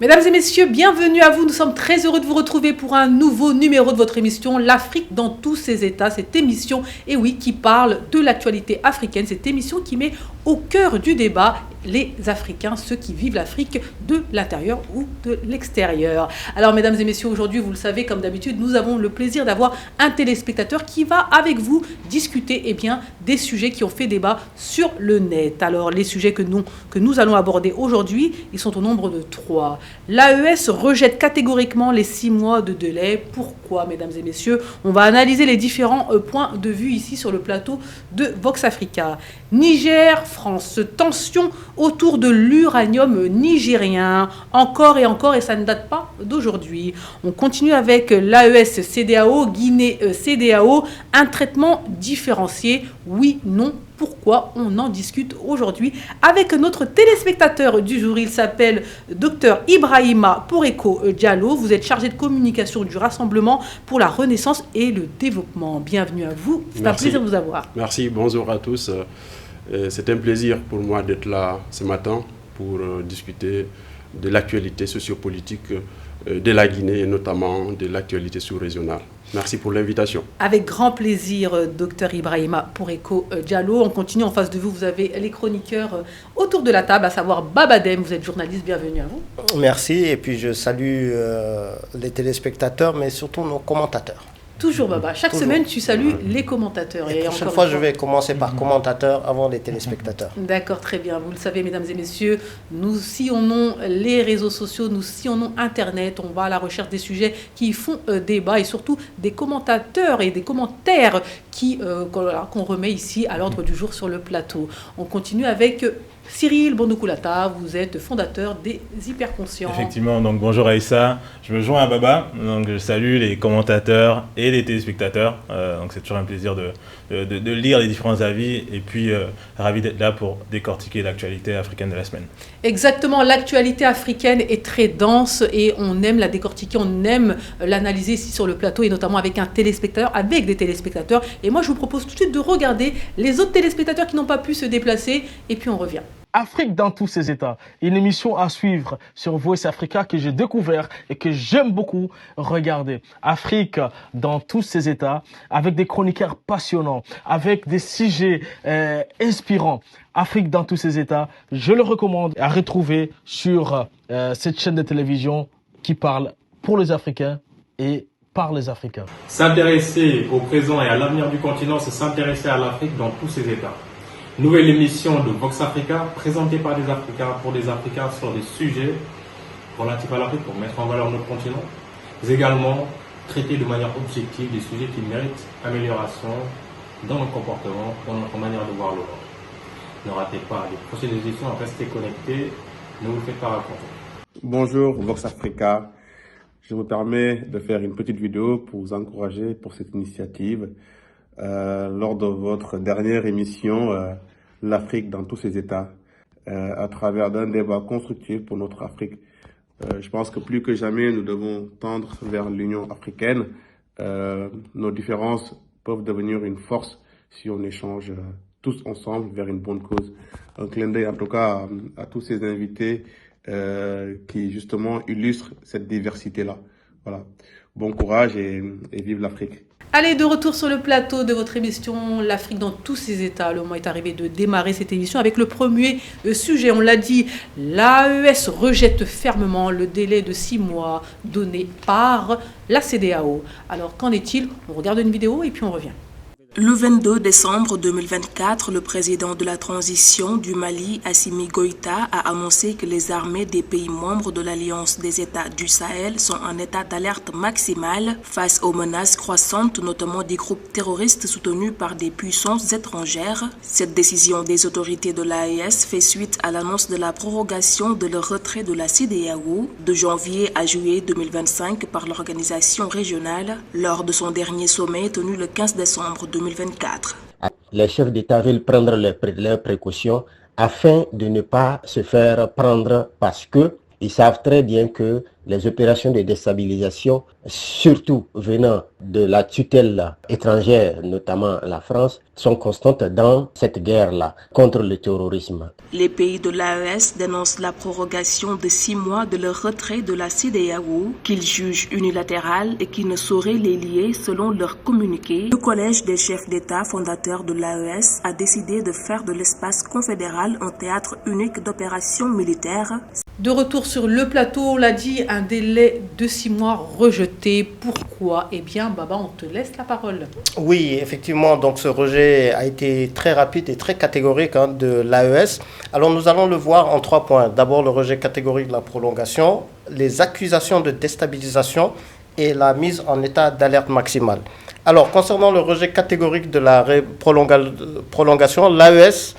Mesdames et messieurs, bienvenue à vous. Nous sommes très heureux de vous retrouver pour un nouveau numéro de votre émission L'Afrique dans tous ses états. Cette émission, et oui, qui parle de l'actualité africaine. Cette émission qui met au cœur du débat les Africains, ceux qui vivent l'Afrique de l'intérieur ou de l'extérieur. Alors, mesdames et messieurs, aujourd'hui, vous le savez, comme d'habitude, nous avons le plaisir d'avoir un téléspectateur qui va avec vous discuter des sujets qui ont fait débat sur le net. Alors, les sujets que nous allons aborder aujourd'hui, ils sont au nombre de 3. L'AES rejette catégoriquement les 6 mois de délai. Pourquoi, mesdames et messieurs? On va analyser les différents points de vue ici sur le plateau de Vox Africa. Niger, France, tension autour de l'uranium nigérien, encore et encore, et ça ne date pas d'aujourd'hui. On continue avec l'AES CEDEAO, Guinée CEDEAO, un traitement différencié, oui, non. Pourquoi? On en discute aujourd'hui avec notre téléspectateur du jour. Il s'appelle Dr Ibrahima Poreko Diallo. Vous êtes chargé de communication du Rassemblement pour la Renaissance et le Développement. Bienvenue à vous. C'est un plaisir de vous avoir. Merci, bonjour à tous. C'est un plaisir pour moi d'être là ce matin pour discuter de l'actualité sociopolitique de la Guinée et notamment de l'actualité sous-régionale. Merci pour l'invitation. Avec grand plaisir, Dr Ibrahima Poreko Diallo. On continue en face de vous. Vous avez les chroniqueurs autour de la table, à savoir Babadem. Vous êtes journaliste, bienvenue à vous. Merci, et puis je salue les téléspectateurs, mais surtout nos commentateurs. Toujours Baba. Chaque semaine, tu salues les commentateurs. Et la prochaine fois, je vais commencer par commentateurs avant les téléspectateurs. D'accord, très bien. Vous le savez, mesdames et messieurs, nous sillonnons les réseaux sociaux, nous sillonnons Internet. On va à la recherche des sujets qui font débat et surtout des commentateurs et des commentaires qu'on remet ici à l'ordre du jour sur le plateau. On continue avec Cyril Bondoukoulata, vous êtes fondateur des Hyperconscients. Effectivement, donc bonjour Aïssa, je me joins à Baba, donc je salue les commentateurs et les téléspectateurs, donc c'est toujours un plaisir de lire les différents avis et puis ravi d'être là pour décortiquer l'actualité africaine de la semaine. Exactement, l'actualité africaine est très dense et on aime la décortiquer, on aime l'analyser ici sur le plateau et notamment avec des téléspectateurs. Et moi je vous propose tout de suite de regarder les autres téléspectateurs qui n'ont pas pu se déplacer et puis on revient. Afrique dans tous ses états, une émission à suivre sur Voice Africa que j'ai découvert et que j'aime beaucoup regarder. Afrique dans tous ses états, avec des chroniqueurs passionnants, avec des sujets inspirants. Afrique dans tous ses états, je le recommande à retrouver sur cette chaîne de télévision qui parle pour les Africains et par les Africains. S'intéresser au présent et à l'avenir du continent, c'est s'intéresser à l'Afrique dans tous ses états. Nouvelle émission de Vox Africa, présentée par des Africains, pour des Africains sur des sujets relatifs à l'Afrique, pour mettre en valeur notre continent, mais également traiter de manière objective des sujets qui méritent amélioration dans nos comportements, dans notre manière de voir le monde. Ne ratez pas les prochaines éditions, restez connectés, ne vous faites pas raconter. Bonjour Vox Africa, je me permets de faire une petite vidéo pour vous encourager pour cette initiative. Lors de votre dernière émission, l'Afrique dans tous ses états, à travers d'un débat constructif pour notre Afrique. Je pense que plus que jamais, nous devons tendre vers l'Union africaine. Nos différences peuvent devenir une force si on échange tous ensemble vers une bonne cause. Un clin d'œil en tout cas à tous ces invités qui justement illustrent cette diversité-là. Voilà. Bon courage et vive l'Afrique. Allez, de retour sur le plateau de votre émission L'Afrique dans tous ses états. Le moment est arrivé de démarrer cette émission avec le premier sujet. On l'a dit, l'AES rejette fermement le délai de 6 mois donné par la CEDEAO. Alors, qu'en est-il? On regarde une vidéo et puis on revient. Le 22 décembre 2024, le président de la transition du Mali, Assimi Goïta, a annoncé que les armées des pays membres de l'Alliance des États du Sahel sont en état d'alerte maximale face aux menaces croissantes, notamment des groupes terroristes soutenus par des puissances étrangères. Cette décision des autorités de l'AES fait suite à l'annonce de la prorogation de leur retrait de la CEDEAO de janvier à juillet 2025 par l'organisation régionale lors de son dernier sommet tenu le 15 décembre 2024. Les chefs d'État veulent prendre leurs précautions afin de ne pas se faire prendre parce que Ils savent très bien que les opérations de déstabilisation, surtout venant de la tutelle étrangère, notamment la France, sont constantes dans cette guerre-là contre le terrorisme. Les pays de l'AES dénoncent la prorogation de 6 mois de leur retrait de la CEDEAO, qu'ils jugent unilatérale et qui ne sauraient les lier selon leur communiqué. Le Collège des chefs d'État fondateurs de l'AES a décidé de faire de l'espace confédéral un théâtre unique d'opérations militaires. De retour sur le plateau, on l'a dit, un délai de 6 mois rejeté. Pourquoi? Eh bien, Baba, on te laisse la parole. Oui, effectivement, donc ce rejet a été très rapide et très catégorique de l'AES. Alors nous allons le voir en 3 points. D'abord, le rejet catégorique de la prolongation, les accusations de déstabilisation et la mise en état d'alerte maximale. Alors, concernant le rejet catégorique de la prolongation, l'AES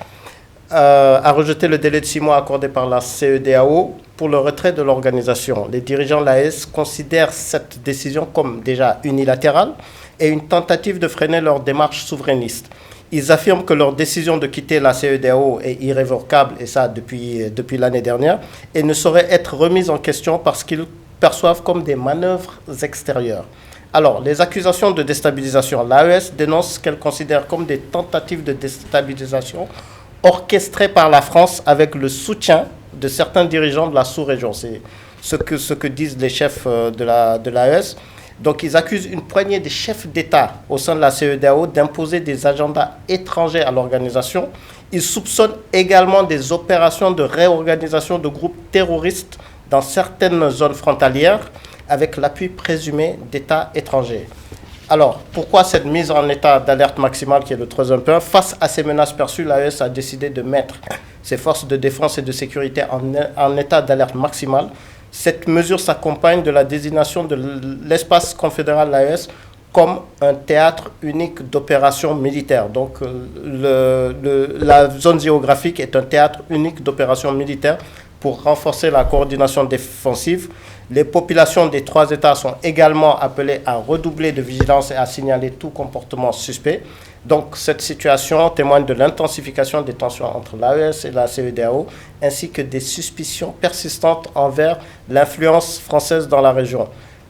a rejeté le délai de 6 mois accordé par la CEDEAO pour le retrait de l'organisation. Les dirigeants de l'AES considèrent cette décision comme déjà unilatérale et une tentative de freiner leur démarche souverainiste. Ils affirment que leur décision de quitter la CEDEAO est irrévocable, et ça depuis l'année dernière, et ne saurait être remise en question parce qu'ils perçoivent comme des manœuvres extérieures. Alors, les accusations de déstabilisation, l'AES dénonce ce qu'elle considère comme des tentatives de déstabilisation orchestrées par la France avec le soutien de certains dirigeants de la sous-région. C'est ce que disent les chefs de l'AES. Donc, ils accusent une poignée de chefs d'État au sein de la CEDEAO d'imposer des agendas étrangers à l'organisation. Ils soupçonnent également des opérations de réorganisation de groupes terroristes dans certaines zones frontalières avec l'appui présumé d'États étrangers. Alors, pourquoi cette mise en état d'alerte maximale qui est le troisième point? Face à ces menaces perçues, l'AES a décidé de mettre ses forces de défense et de sécurité en état d'alerte maximale. Cette mesure s'accompagne de la désignation de l'espace confédéral de l'AES comme un théâtre unique d'opérations militaires. Donc, la zone géographique est un théâtre unique d'opérations militaires pour renforcer la coordination défensive. Les populations des 3 États sont également appelées à redoubler de vigilance et à signaler tout comportement suspect. Donc, cette situation témoigne de l'intensification des tensions entre l'AES et la CEDEAO, ainsi que des suspicions persistantes envers l'influence française dans la région.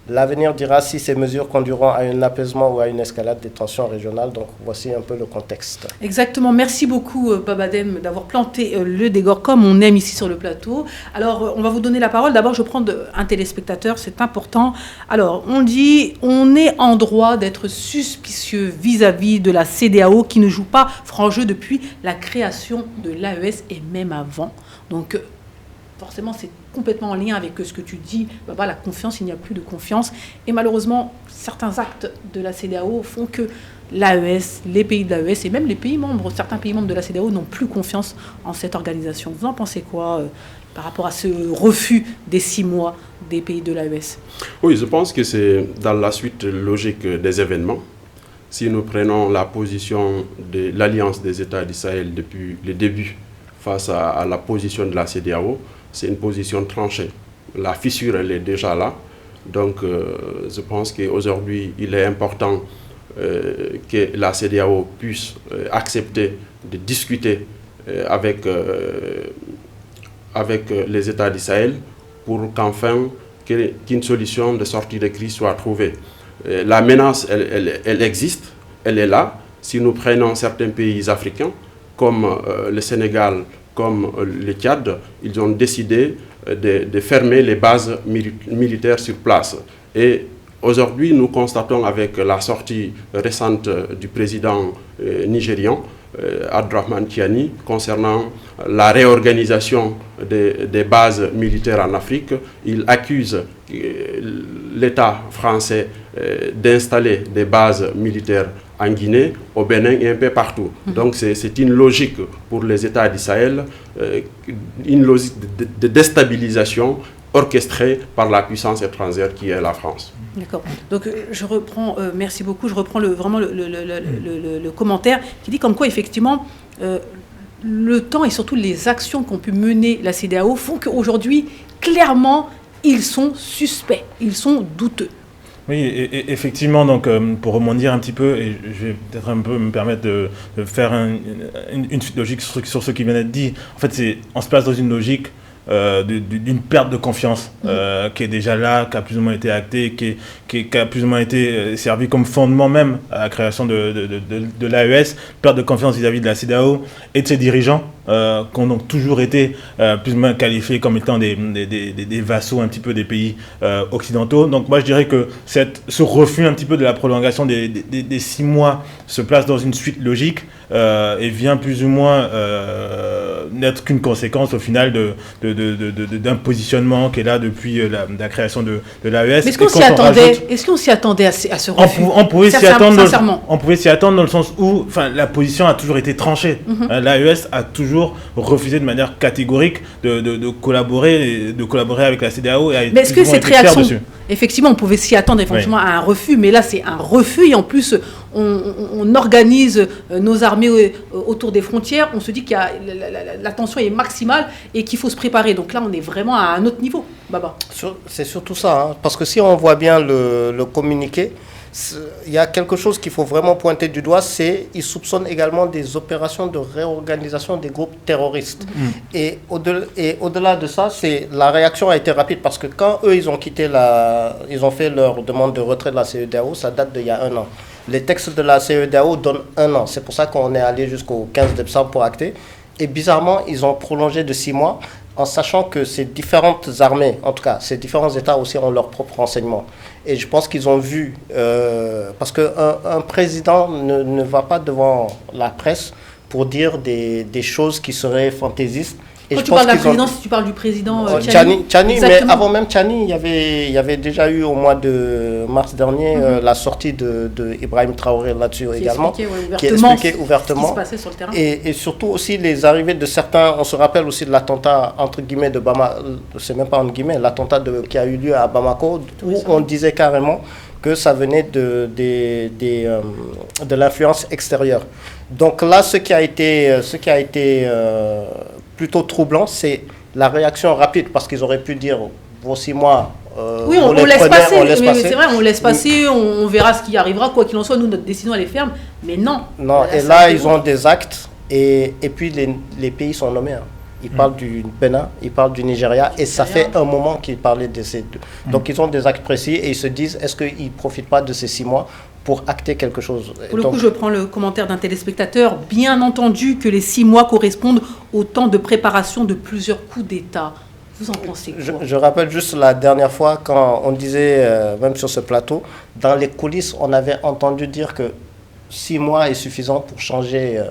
L'avenir dira si ces mesures conduiront à un apaisement ou à une escalade des tensions régionales. Donc, voici un peu le contexte. Exactement. Merci beaucoup, Babadem, d'avoir planté le décor comme on aime ici sur le plateau. Alors, on va vous donner la parole. D'abord, je prends un téléspectateur, c'est important. Alors, on dit, on est en droit d'être suspicieux vis-à-vis de la CEDEAO qui ne joue pas franc jeu depuis la création de l'AES et même avant. Donc, forcément, c'est complètement en lien avec ce que tu dis. La confiance, il n'y a plus de confiance. Et malheureusement, certains actes de la CEDEAO font que l'AES, les pays de l'AES et même les pays membres, certains pays membres de la CEDEAO n'ont plus confiance en cette organisation. Vous en pensez quoi par rapport à ce refus des 6 mois des pays de l'AES? Oui, je pense que c'est dans la suite logique des événements. Si nous prenons la position de l'Alliance des États du Sahel depuis le début face à la position de la CEDEAO, c'est une position tranchée. La fissure, elle est déjà là. Donc, je pense qu'aujourd'hui, il est important que la CEDEAO puisse accepter de discuter avec les États du Sahel pour qu'enfin, qu'une solution de sortie de crise soit trouvée. La menace, elle existe, elle est là. Si nous prenons certains pays africains, comme le Sénégal, comme le Tchad, ils ont décidé de fermer les bases militaires sur place. Et aujourd'hui, nous constatons avec la sortie récente du président nigérian, Abdourahmane Tiani, concernant la réorganisation des bases militaires en Afrique, il accuse l'État français d'installer des bases militaires en Guinée, au Bénin et un peu partout. Donc c'est une logique pour les États du Sahel, une logique de déstabilisation orchestrée par la puissance étrangère qui est la France. D'accord. Donc je reprends, merci beaucoup, je reprends vraiment le commentaire qui dit comme quoi effectivement le temps et surtout les actions qu'ont pu mener la CEDEAO font qu'aujourd'hui, clairement, ils sont suspects, ils sont douteux. Oui, et effectivement, donc, pour rebondir un petit peu, et je vais peut-être un peu me permettre de faire une suite logique sur ce qui vient d'être dit. En fait, on se place dans une logique d'une perte de confiance qui est déjà là, qui a plus ou moins été actée, qui a plus ou moins été servi comme fondement même à la création de l'AES, perte de confiance vis-à-vis de la CEDEAO et de ses dirigeants qui ont donc toujours été plus ou moins qualifiés comme étant des vassaux un petit peu des pays occidentaux. Donc moi je dirais que ce refus un petit peu de la prolongation des 6 mois se place dans une suite logique et vient plus ou moins n'être qu'une conséquence au final d'un positionnement qui est là depuis la création de l'AES. Mais est-ce qu'on s'y attendait, à ce refus? On pouvait s'y attendre, on pouvait s'y attendre dans le sens où la position a toujours été tranchée. L'AES a toujours refusé de manière catégorique de collaborer avec la CEDEAO. Mais est-ce que cette réaction, effectivement, on pouvait s'y attendre effectivement à un refus, mais là c'est un refus et en plus on organise nos armées autour des frontières, on se dit que la tension est maximale et qu'il faut se préparer. Donc là on est vraiment à un autre niveau. Baba. C'est surtout ça, parce que si on voit bien le communiqué, il y a quelque chose qu'il faut vraiment pointer du doigt, c'est qu'ils soupçonnent également des opérations de réorganisation des groupes terroristes. Et au-delà de ça, la réaction a été rapide parce que quand eux, ils ont fait leur demande de retrait de la CEDEAO, ça date d'il y a 1 an. Les textes de la CEDEAO donnent 1 an. C'est pour ça qu'on est allé jusqu'au 15 décembre pour acter. Et bizarrement, ils ont prolongé de 6 mois en sachant que ces différentes armées, en tout cas, ces différents États aussi ont leur propre renseignement. Et je pense qu'ils ont vu, parce qu'un président ne va pas devant la presse pour dire des choses qui seraient fantaisistes. Et quand tu parles de la présidence, tu parles du président Tchani, mais avant même Tchani, il y avait déjà eu au mois de mars dernier la sortie de Ibrahim Traoré là-dessus également, qui expliquait ouvertement ce qui se passait sur le terrain. Et surtout aussi les arrivées de certains, on se rappelle aussi de l'attentat entre guillemets de Bamako, c'est même pas entre guillemets, l'attentat qui a eu lieu à Bamako, où on disait carrément que ça venait de l'influence extérieure. Donc là, ce qui a été plutôt troublant, c'est la réaction rapide, parce qu'ils auraient pu dire vos 6 mois. Oui, on laisse passer. C'est vrai, on laisse passer, on verra ce qui arrivera, quoi qu'il en soit. Nous, notre décision, elle est ferme. Mais non. Non, et là, ils ont des actes, et puis les pays sont nommés. Ils parlent du Bénin, ils parlent du Nigeria, et ça fait un moment qu'ils parlaient de ces deux. Donc, ils ont des actes précis, et ils se disent, est-ce qu'ils ne profitent pas de ces 6 mois pour acter quelque chose? Pour le coup, je prends le commentaire d'un téléspectateur. Bien entendu que les 6 mois correspondent au temps de préparation de plusieurs coups d'État. Vous en pensez quoi? Je rappelle juste la dernière fois, quand on disait, même sur ce plateau, dans les coulisses, on avait entendu dire que 6 mois est suffisant pour changer...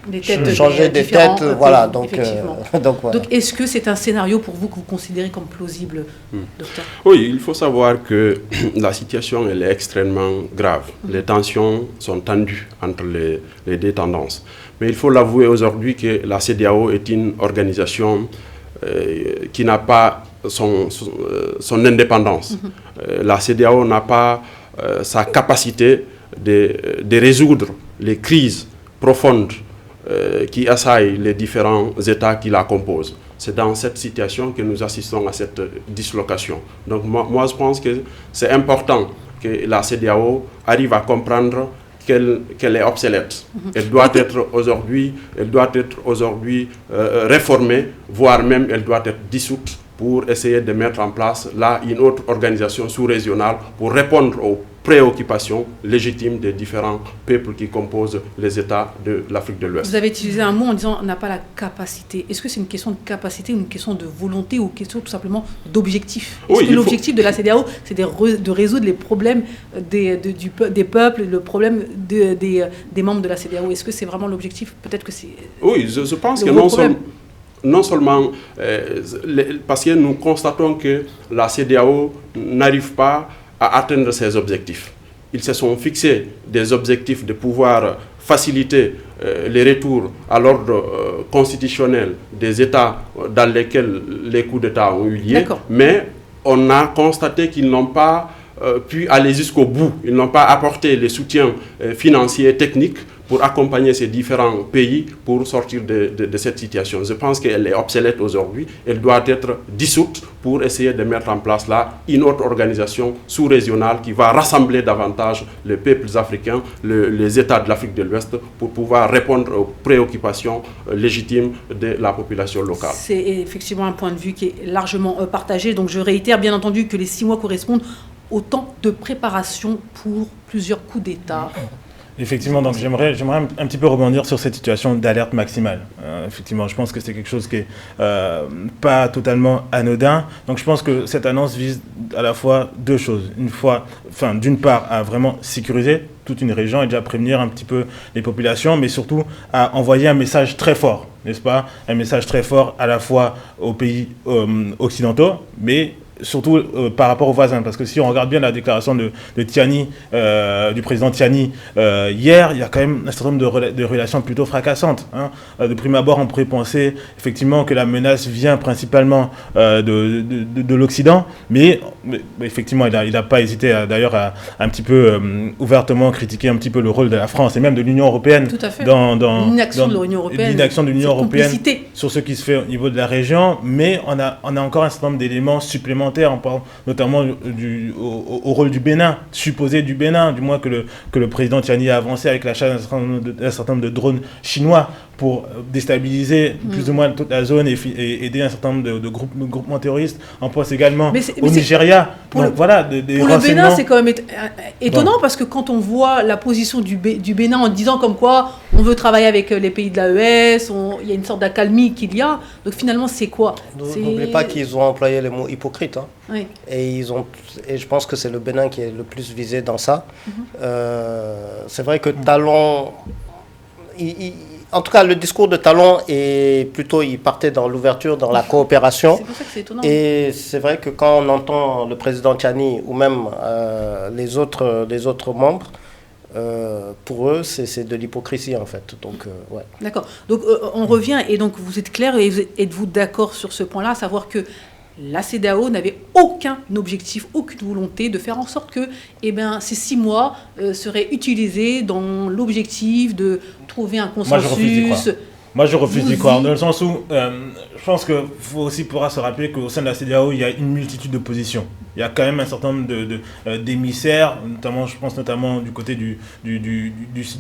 des têtes, voilà. Donc, voilà. Donc, est-ce que c'est un scénario pour vous que vous considérez comme plausible, docteur? Oui, il faut savoir que la situation elle est extrêmement grave. Les tensions sont tendues entre les deux tendances. Mais il faut l'avouer aujourd'hui que la CEDEAO est une organisation qui n'a pas son indépendance. La CEDEAO n'a pas sa capacité de résoudre les crises profondes qui assaillent les différents États qui la composent. C'est dans cette situation que nous assistons à cette dislocation. Donc moi je pense que c'est important que la CEDEAO arrive à comprendre qu'elle est obsolète. Elle doit être aujourd'hui réformée, voire même elle doit être dissoute pour essayer de mettre en place là une autre organisation sous-régionale pour répondre aux préoccupations légitimes des différents peuples qui composent les États de l'Afrique de l'Ouest. Vous avez utilisé un mot en disant on n'a pas la capacité. Est-ce que c'est une question de capacité ou une question de volonté ou une question tout simplement d'objectif? Est-ce que l'objectif de la CEDEAO, c'est de résoudre les problèmes des peuples, le problème des membres de la CEDEAO? Est-ce que c'est vraiment l'objectif? Peut-être que c'est... Oui, je pense que non seulement parce que nous constatons que la CEDEAO n'arrive pas à atteindre ses objectifs. Ils se sont fixés des objectifs de pouvoir faciliter les retours à l'ordre constitutionnel des États dans lesquels les coups d'État ont eu lieu. Mais on a constaté qu'ils n'ont pas pu aller jusqu'au bout. Ils n'ont pas apporté les soutiens financiers et techniques pour accompagner ces différents pays pour sortir de cette situation. Je pense qu'elle est obsolète aujourd'hui. Elle doit être dissoute pour essayer de mettre en place là une autre organisation sous-régionale qui va rassembler davantage les peuples africains, les États de l'Afrique de l'Ouest, pour pouvoir répondre aux préoccupations légitimes de la population locale. C'est effectivement un point de vue qui est largement partagé. Donc je réitère bien entendu que les 6 mois correspondent au temps de préparation pour plusieurs coups d'État. Effectivement, donc j'aimerais un petit peu rebondir sur cette situation d'alerte maximale. Effectivement, je pense que c'est quelque chose qui est pas totalement anodin. Donc je pense que cette annonce vise à la fois 2 choses. D'une part, à vraiment sécuriser toute une région et déjà prévenir un petit peu les populations, mais surtout à envoyer un message très fort, n'est-ce pas? Un message très fort à la fois aux pays occidentaux, mais surtout par rapport aux voisins, parce que si on regarde bien la déclaration de Tiani, du président Tiani hier, il y a quand même un certain nombre de relations plutôt fracassantes. De prime abord, on pourrait penser effectivement que la menace vient principalement de l'Occident, mais effectivement, il n'a pas hésité d'ailleurs à un petit peu ouvertement critiquer un petit peu le rôle de la France et même de l'Union européenne dans l'inaction de l'Union européenne sur ce qui se fait au niveau de la région, mais on a encore un certain nombre d'éléments supplémentaires. On parle notamment au rôle du Bénin, supposé du Bénin, du moins que le président Tiani a avancé avec l'achat d'un certain nombre de drones chinois pour déstabiliser plus ou moins toute la zone et aider un certain nombre de groupements terroristes. On pense également au Nigeria. Pour le Bénin, c'est quand même étonnant parce que quand on voit la position du Bénin en disant comme quoi on veut travailler avec les pays de l'AES, il y a une sorte d'accalmie qu'il y a. Donc finalement, c'est quoi? N'oubliez pas qu'ils ont employé le mot hypocrite. Oui. Et je pense que c'est le Bénin qui est le plus visé dans ça. C'est vrai que Talon... En tout cas, le discours de Talon il partait dans l'ouverture, dans la coopération. C'est pour ça que c'est étonnant. Et c'est vrai que quand on entend le président Tiani ou même les autres membres, pour eux, c'est de l'hypocrisie en fait. Donc, ouais. D'accord. Donc, on revient et donc vous êtes clair et êtes-vous d'accord sur ce point-là, à savoir que la CEDEAO n'avait aucun objectif, aucune volonté de faire en sorte que ces 6 mois seraient utilisés dans l'objectif de trouver un consensus. Moi, je refuse d'y croire, dans le sens où je pense qu'il faut aussi pouvoir se rappeler qu'au sein de la CEDEAO, il y a une multitude de positions. Il y a quand même un certain nombre d'émissaires, je pense notamment du côté du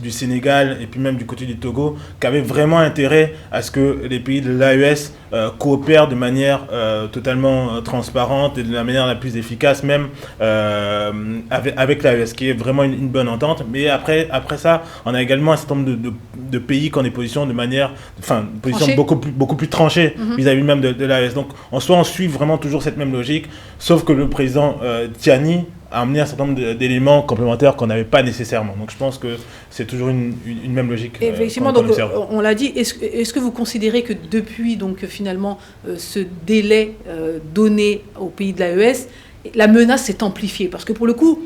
Sénégal et puis même du côté du Togo, qui avaient vraiment intérêt à ce que les pays de l'AES coopèrent de manière totalement transparente et de la manière la plus efficace même avec l'AES, qui est vraiment une bonne entente. Mais après ça, on a également un certain nombre de pays qui ont des positions beaucoup plus tranchées vis-à-vis même de l'AES. Donc en soi, on suit vraiment toujours cette même logique, sauf que le président Tiani a amené un certain nombre d'éléments complémentaires qu'on n'avait pas nécessairement. Donc je pense que c'est toujours une même logique. Effectivement, donc on l'a dit, est-ce que vous considérez que depuis finalement ce délai donné aux pays de l'AES, la menace s'est amplifiée? Parce que pour le coup,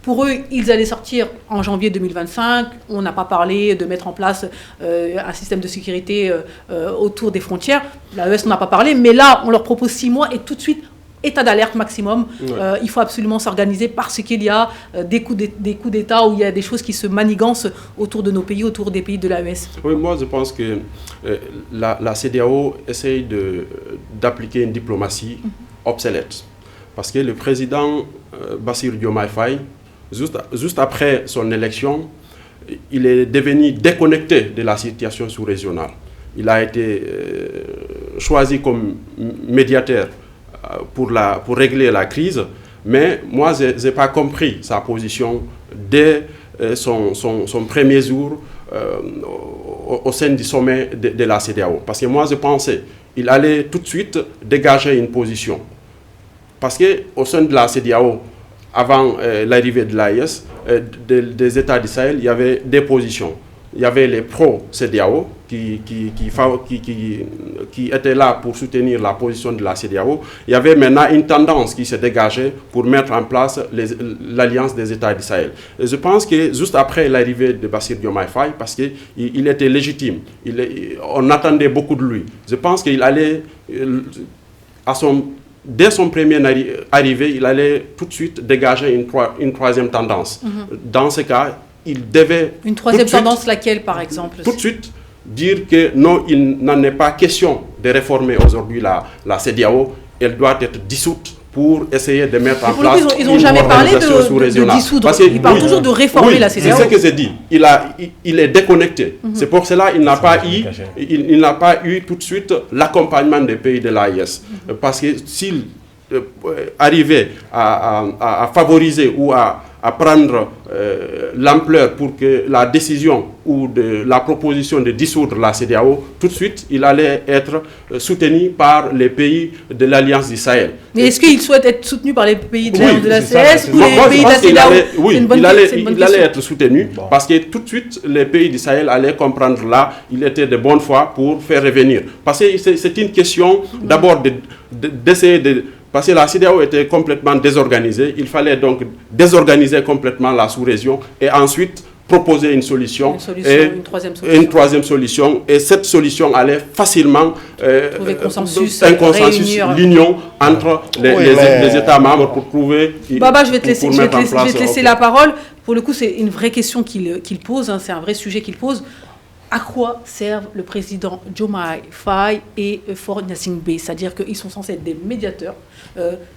pour eux, ils allaient sortir en janvier 2025. On n'a pas parlé de mettre en place un système de sécurité autour des frontières. L'AES n'en a pas parlé, mais là, on leur propose 6 mois et tout de suite, état d'alerte maximum. Ouais. Il faut absolument s'organiser parce qu'il y a des coups d'État où il y a des choses qui se manigancent autour de nos pays, autour des pays de l'AES. Oui, moi je pense que la CEDEAO essaye d'appliquer une diplomatie obsolète. Parce que le président Bassirou Diomaye Faye, juste après son élection, il est devenu déconnecté de la situation sous-régionale. Il a été choisi comme médiateur pour régler la crise, mais moi, je n'ai pas compris sa position dès son premier jour au sein du sommet de la CEDEAO. Parce que moi, je pensais qu'il allait tout de suite dégager une position. Parce qu'au sein de la CEDEAO, avant l'arrivée de l'AES, des États du Sahel, il y avait des positions. Il y avait les pro-CEDEAO qui étaient là pour soutenir la position de la CEDEAO. Il y avait maintenant une tendance qui s'est dégagée pour mettre en place l'alliance des États du Sahel. Et je pense que juste après l'arrivée de Bassirou Diomaye Faye, parce qu'il était légitime, on attendait beaucoup de lui. Je pense qu'il allait, dès son premier arrivée, il allait tout de suite dégager une troisième tendance. Dans ce cas, il devait... Une troisième tendance, laquelle, par exemple? Tout de suite dire que non, il n'en est pas question de réformer aujourd'hui la CEDEAO. elle doit être dissoute pour essayer de mettre en place ils n'ont jamais parlé de dissoudre. Ils parlent toujours de réformer la CEDEAO. C'est ce que j'ai dit. Il est déconnecté. C'est pour cela qu'il n'a pas eu tout de suite l'accompagnement des pays de l'AES. Parce que s'il arrivait à favoriser ou à prendre l'ampleur pour que la décision ou la proposition de dissoudre la CEDEAO, tout de suite, il allait être soutenu par les pays de l'Alliance du Sahel. Mais est-ce qu'il souhaite être soutenu par les pays de la CS ou les pays de la CEDEAO? Oui, il allait être soutenu parce que tout de suite, les pays du Sahel allaient comprendre là, il était de bonne foi pour faire revenir. Parce que c'est une question d'abord d'essayer de... Parce que la CEDEAO était complètement désorganisée. Il fallait donc désorganiser complètement la sous-région et ensuite proposer une solution. Une troisième solution. Et cette solution allait facilement trouver l'union entre les États membres pour trouver... Baba, je vais te laisser la parole. Pour le coup, c'est une vraie question qu'il pose. C'est un vrai sujet qu'il pose. À quoi servent le président Diomaye Faye et Faure Gnassingbé? C'est-à-dire qu'ils sont censés être des médiateurs.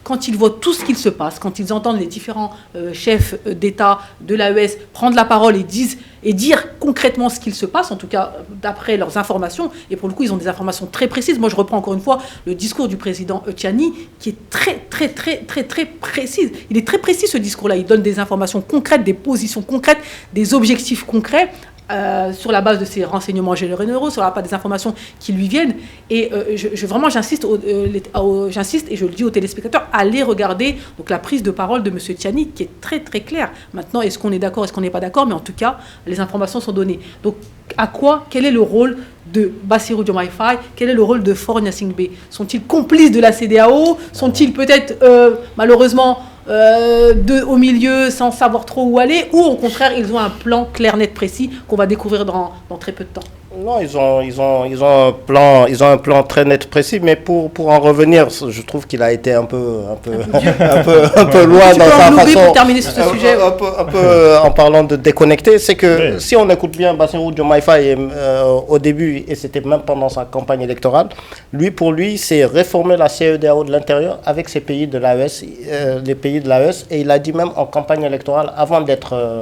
Quand ils voient tout ce qu'il se passe, quand ils entendent les différents chefs d'État de l'AES prendre la parole et dire concrètement ce qu'il se passe, en tout cas d'après leurs informations, et pour le coup ils ont des informations très précises. Moi je reprends encore une fois le discours du président Tchani qui est très précise. Il est très précis ce discours-là, il donne des informations concrètes, des positions concrètes, des objectifs concrets. Sur la base de ses renseignements généraux, sur la base des informations qui lui viennent. Et vraiment, j'insiste et je le dis aux téléspectateurs, allez regarder donc, la prise de parole de M. Tchani qui est très claire. Maintenant, est-ce qu'on est d'accord, est-ce qu'on n'est pas d'accord? Mais en tout cas, les informations sont données. Donc, quel est le rôle de Bassirou Diomaye Faye? Quel est le rôle de Faure Gnassingbé? Sont-ils complices de la CEDEAO? Sont-ils peut-être, malheureusement, au milieu sans savoir trop où aller, ou au contraire ils ont un plan clair, net, précis qu'on va découvrir dans très peu de temps? Non, ils ont un plan très net, précis, mais pour en revenir, je trouve qu'il a été un peu loin dans sa façon. Pour terminer sur ce sujet. Un peu en parlant de déconnecter, c'est que si on écoute bien Bassirou Diomaye Faye au début, et c'était même pendant sa campagne électorale, pour lui, c'est réformer la CEDEAO de l'intérieur avec ces pays de l'AES, les pays de l'AES, et il a dit même en campagne électorale avant d'être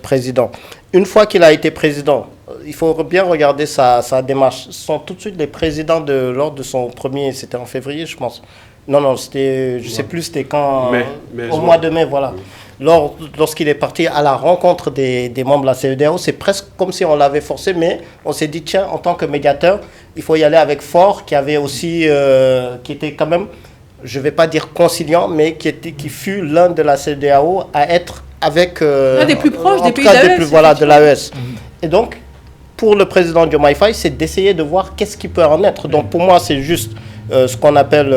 président. Une fois qu'il a été président, il faut bien regarder sa démarche. Ce sont tout de suite les présidents lors de son premier, c'était en février, je pense. Non, c'était, je ne sais plus, c'était quand, au mois de mai, voilà. Lorsqu'il est parti à la rencontre des membres de la CEDEAO, c'est presque comme si on l'avait forcé, mais on s'est dit, tiens, en tant que médiateur, il faut y aller avec Faure, qui avait aussi, qui était quand même, je ne vais pas dire conciliant, mais qui fut l'un de la CEDEAO à être avec... l'un des plus proches des pays de l'AES. Et donc, pour le président Diomaye Faye, c'est d'essayer de voir qu'est-ce qui peut en être. Donc pour moi, c'est juste ce qu'on appelle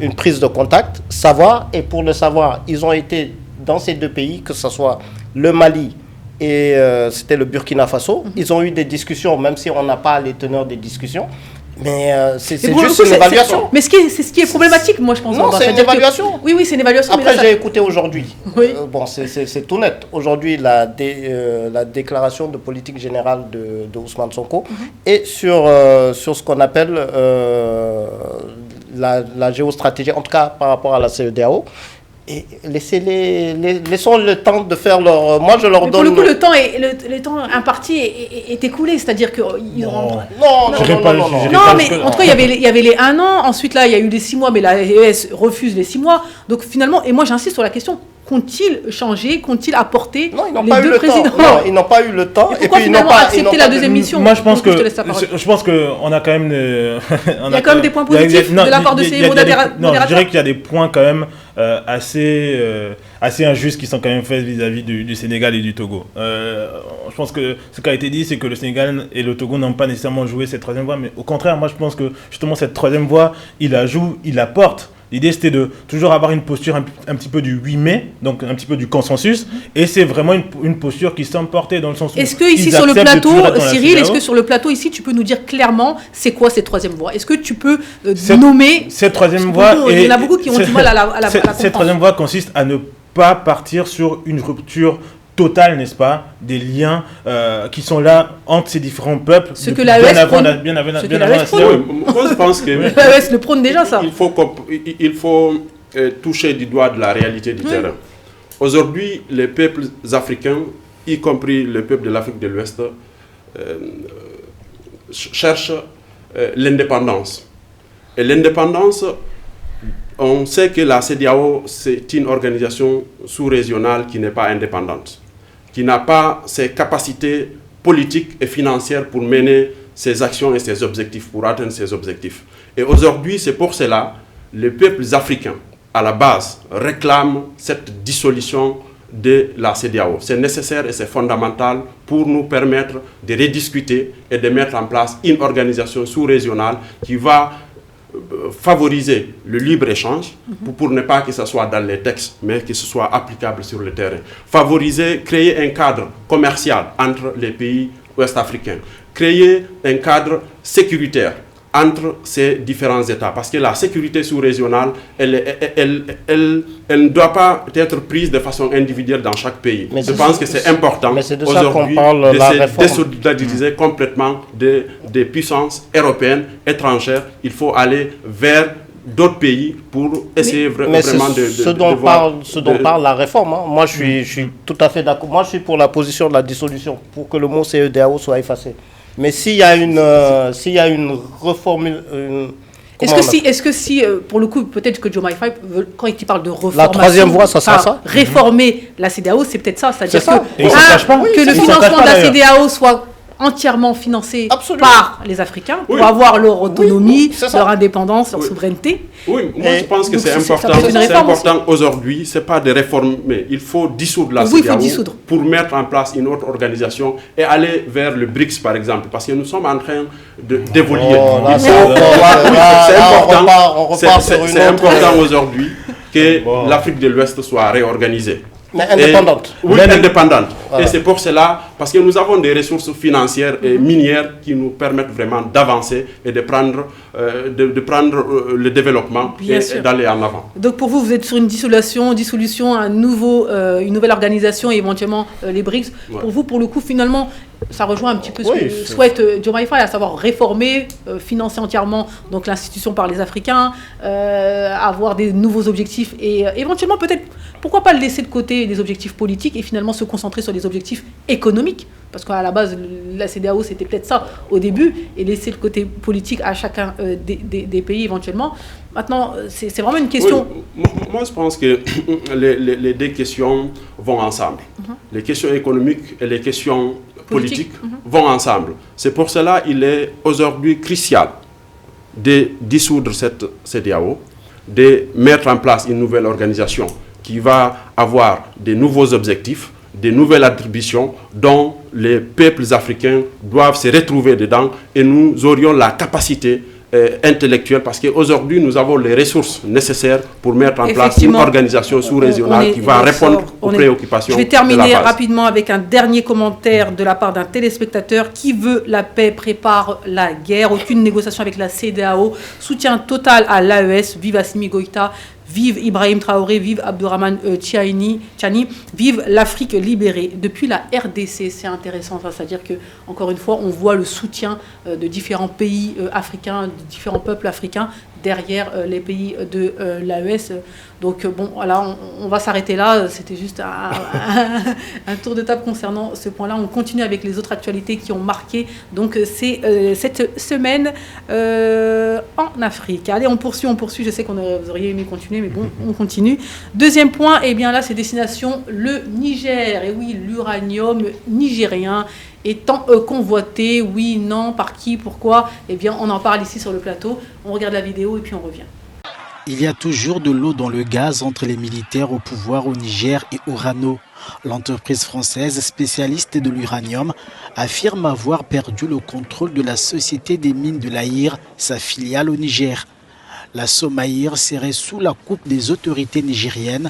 une prise de contact, savoir. Et pour le savoir, ils ont été dans ces deux pays, que ce soit le Mali et c'était le Burkina Faso. Ils ont eu des discussions, même si on n'a pas les teneurs des discussions. Mais c'est juste une évaluation. Mais c'est ce qui est problématique, moi, je pense. Non, c'est une évaluation. Oui, c'est une évaluation. Après, j'ai écouté aujourd'hui. Oui. Bon, c'est tout net. Aujourd'hui, la déclaration de politique générale de Ousmane Sonko et sur ce qu'on appelle la géostratégie, en tout cas par rapport à la CEDEAO. Et laissons le temps de faire leur... Moi, je leur donne... Pour le coup, le temps imparti est écoulé, c'est-à-dire qu'ils auront... Non, mais en tout cas, il y avait les 1 an, ensuite, là, il y a eu les 6 mois, mais la ES refuse les 6 mois. Donc, finalement, et moi, j'insiste sur la question, qu'ont-ils changé, qu'ont-ils apporté les deux présidents? Non, ils n'ont pas eu le temps. Et pourquoi finalement accepter la deuxième mission? Moi, je pense qu'on a quand même... Il y a quand même des points positifs de la part de ces modérateurs? Non, je dirais qu'il y a des points quand même assez injustes qui sont quand même faits vis-à-vis du Sénégal et du Togo. Je pense que ce qui a été dit, c'est que le Sénégal et le Togo n'ont pas nécessairement joué cette troisième voie, mais au contraire, moi je pense que justement cette troisième voie, il la joue, il la porte. L'idée, c'était de toujours avoir une posture un petit peu du 8 mai, donc un petit peu du consensus, et c'est vraiment une posture qui semble porter dans le sens où... Est-ce que ici sur le plateau, Cyril, est-ce que sur le plateau ici, tu peux nous dire clairement c'est quoi cette troisième voie? Est-ce que tu peux nommer... Cette troisième voie... Il y en a beaucoup qui ont du mal à la comprendre. Cette troisième voie consiste à ne pas partir sur une rupture totale, n'est-ce pas, des liens qui sont là entre ces différents peuples. Ce que l'AES prône. Moi, je pense que l'AES le prône déjà, ça. Il faut toucher du doigt de la réalité du terrain. Aujourd'hui, les peuples africains, y compris le peuple de l'Afrique de l'Ouest, cherchent l'indépendance. Et l'indépendance, on sait que la CEDEAO, c'est une organisation sous-régionale qui n'est pas indépendante, qui n'a pas ses capacités politiques et financières pour mener ses actions et ses objectifs, pour atteindre ses objectifs. Et aujourd'hui, c'est pour cela que les peuples africains, à la base, réclament cette dissolution de la CEDEAO. C'est nécessaire et c'est fondamental pour nous permettre de rediscuter et de mettre en place une organisation sous-régionale qui va favoriser le libre-échange pour ne pas que ce soit dans les textes, mais que ce soit applicable sur le terrain. Favoriser, créer un cadre commercial entre les pays ouest-africains. Créer un cadre sécuritaire entre ces différents États. Parce que la sécurité sous-régionale, elle ne doit pas être prise de façon individuelle dans chaque pays. Je pense que c'est important aujourd'hui de se désolidariser complètement des puissances européennes, étrangères. Il faut aller vers d'autres pays pour essayer vraiment de ce dont parle la réforme. Hein. Moi, je suis tout à fait d'accord. Moi, je suis pour la position de la dissolution, pour que le mot CEDEAO soit effacé. Mais s'il y a une reformule... Est-ce que si, pour le coup, peut-être que Diomaye Faye, quand il parle de reformation... La troisième voie, ça sera ça. Réformer la CEDEAO, c'est peut-être ça. C'est-à-dire que le financement de la CEDEAO soit entièrement financé par les Africains pour avoir leur autonomie, leur indépendance, leur souveraineté. Oui, moi je pense que c'est important. C'est important aujourd'hui, ce n'est pas de réformer. Il faut dissoudre la CEDEAO pour mettre en place une autre organisation et aller vers le BRICS par exemple, parce que nous sommes en train d'évoluer. C'est important aujourd'hui que l'Afrique de l'Ouest soit réorganisée. Mais indépendante. Oui, indépendante. Voilà. Et c'est pour cela, parce que nous avons des ressources financières et minières qui nous permettent vraiment d'avancer et de prendre le développement et d'aller en avant. Donc pour vous, vous êtes sur une dissolution, une nouvelle organisation et éventuellement les BRICS. Ouais. Pour vous, pour le coup, finalement, ça rejoint un petit peu ce que souhaite Diomaye Faye, à savoir réformer, financer entièrement donc l'institution par les Africains, avoir des nouveaux objectifs et éventuellement peut-être, pourquoi pas laisser de côté les objectifs politiques et finalement se concentrer sur les objectifs économiques, parce qu'à la base la CEDEAO c'était peut-être ça au début, et laisser le côté politique à chacun des pays éventuellement. Maintenant, c'est vraiment une question... Oui, moi je pense que les deux questions vont ensemble. Les questions économiques et les questions politiques vont ensemble. C'est pour cela qu'il est aujourd'hui crucial de dissoudre cette CEDEAO, de mettre en place une nouvelle organisation qui va avoir de nouveaux objectifs, de nouvelles attributions dont les peuples africains doivent se retrouver dedans, et nous aurions la capacité intellectuelle, parce qu'aujourd'hui nous avons les ressources nécessaires pour mettre en place une organisation sous-régionale qui va répondre aux préoccupations. Je vais terminer rapidement avec un dernier commentaire de la part d'un téléspectateur. Qui veut la paix prépare la guerre. Aucune négociation avec la CEDEAO. Soutien total à l'AES. Vive Assimi Goïta. Vive Ibrahim Traoré, vive Abdourahmane Tchani, vive l'Afrique libérée. Depuis la RDC, c'est intéressant, c'est-à-dire que, encore une fois, on voit le soutien de différents pays africains, de différents peuples africains derrière les pays de l'AES. Donc bon, voilà, on va s'arrêter là. C'était juste un tour de table concernant ce point-là. On continue avec les autres actualités qui ont marqué donc cette semaine en Afrique. Allez, on poursuit. Je sais vous auriez aimé continuer, mais bon, on continue. Deuxième point, et bien là, c'est destination le Niger. Et oui, l'uranium nigérien étant convoité, oui, non, par qui, pourquoi, eh bien, on en parle ici sur le plateau. On regarde la vidéo et puis on revient. Il y a toujours de l'eau dans le gaz entre les militaires au pouvoir au Niger et Orano. L'entreprise française spécialiste de l'uranium affirme avoir perdu le contrôle de la Société des mines de l'Aïr, sa filiale au Niger. La Somaïr serait sous la coupe des autorités nigériennes.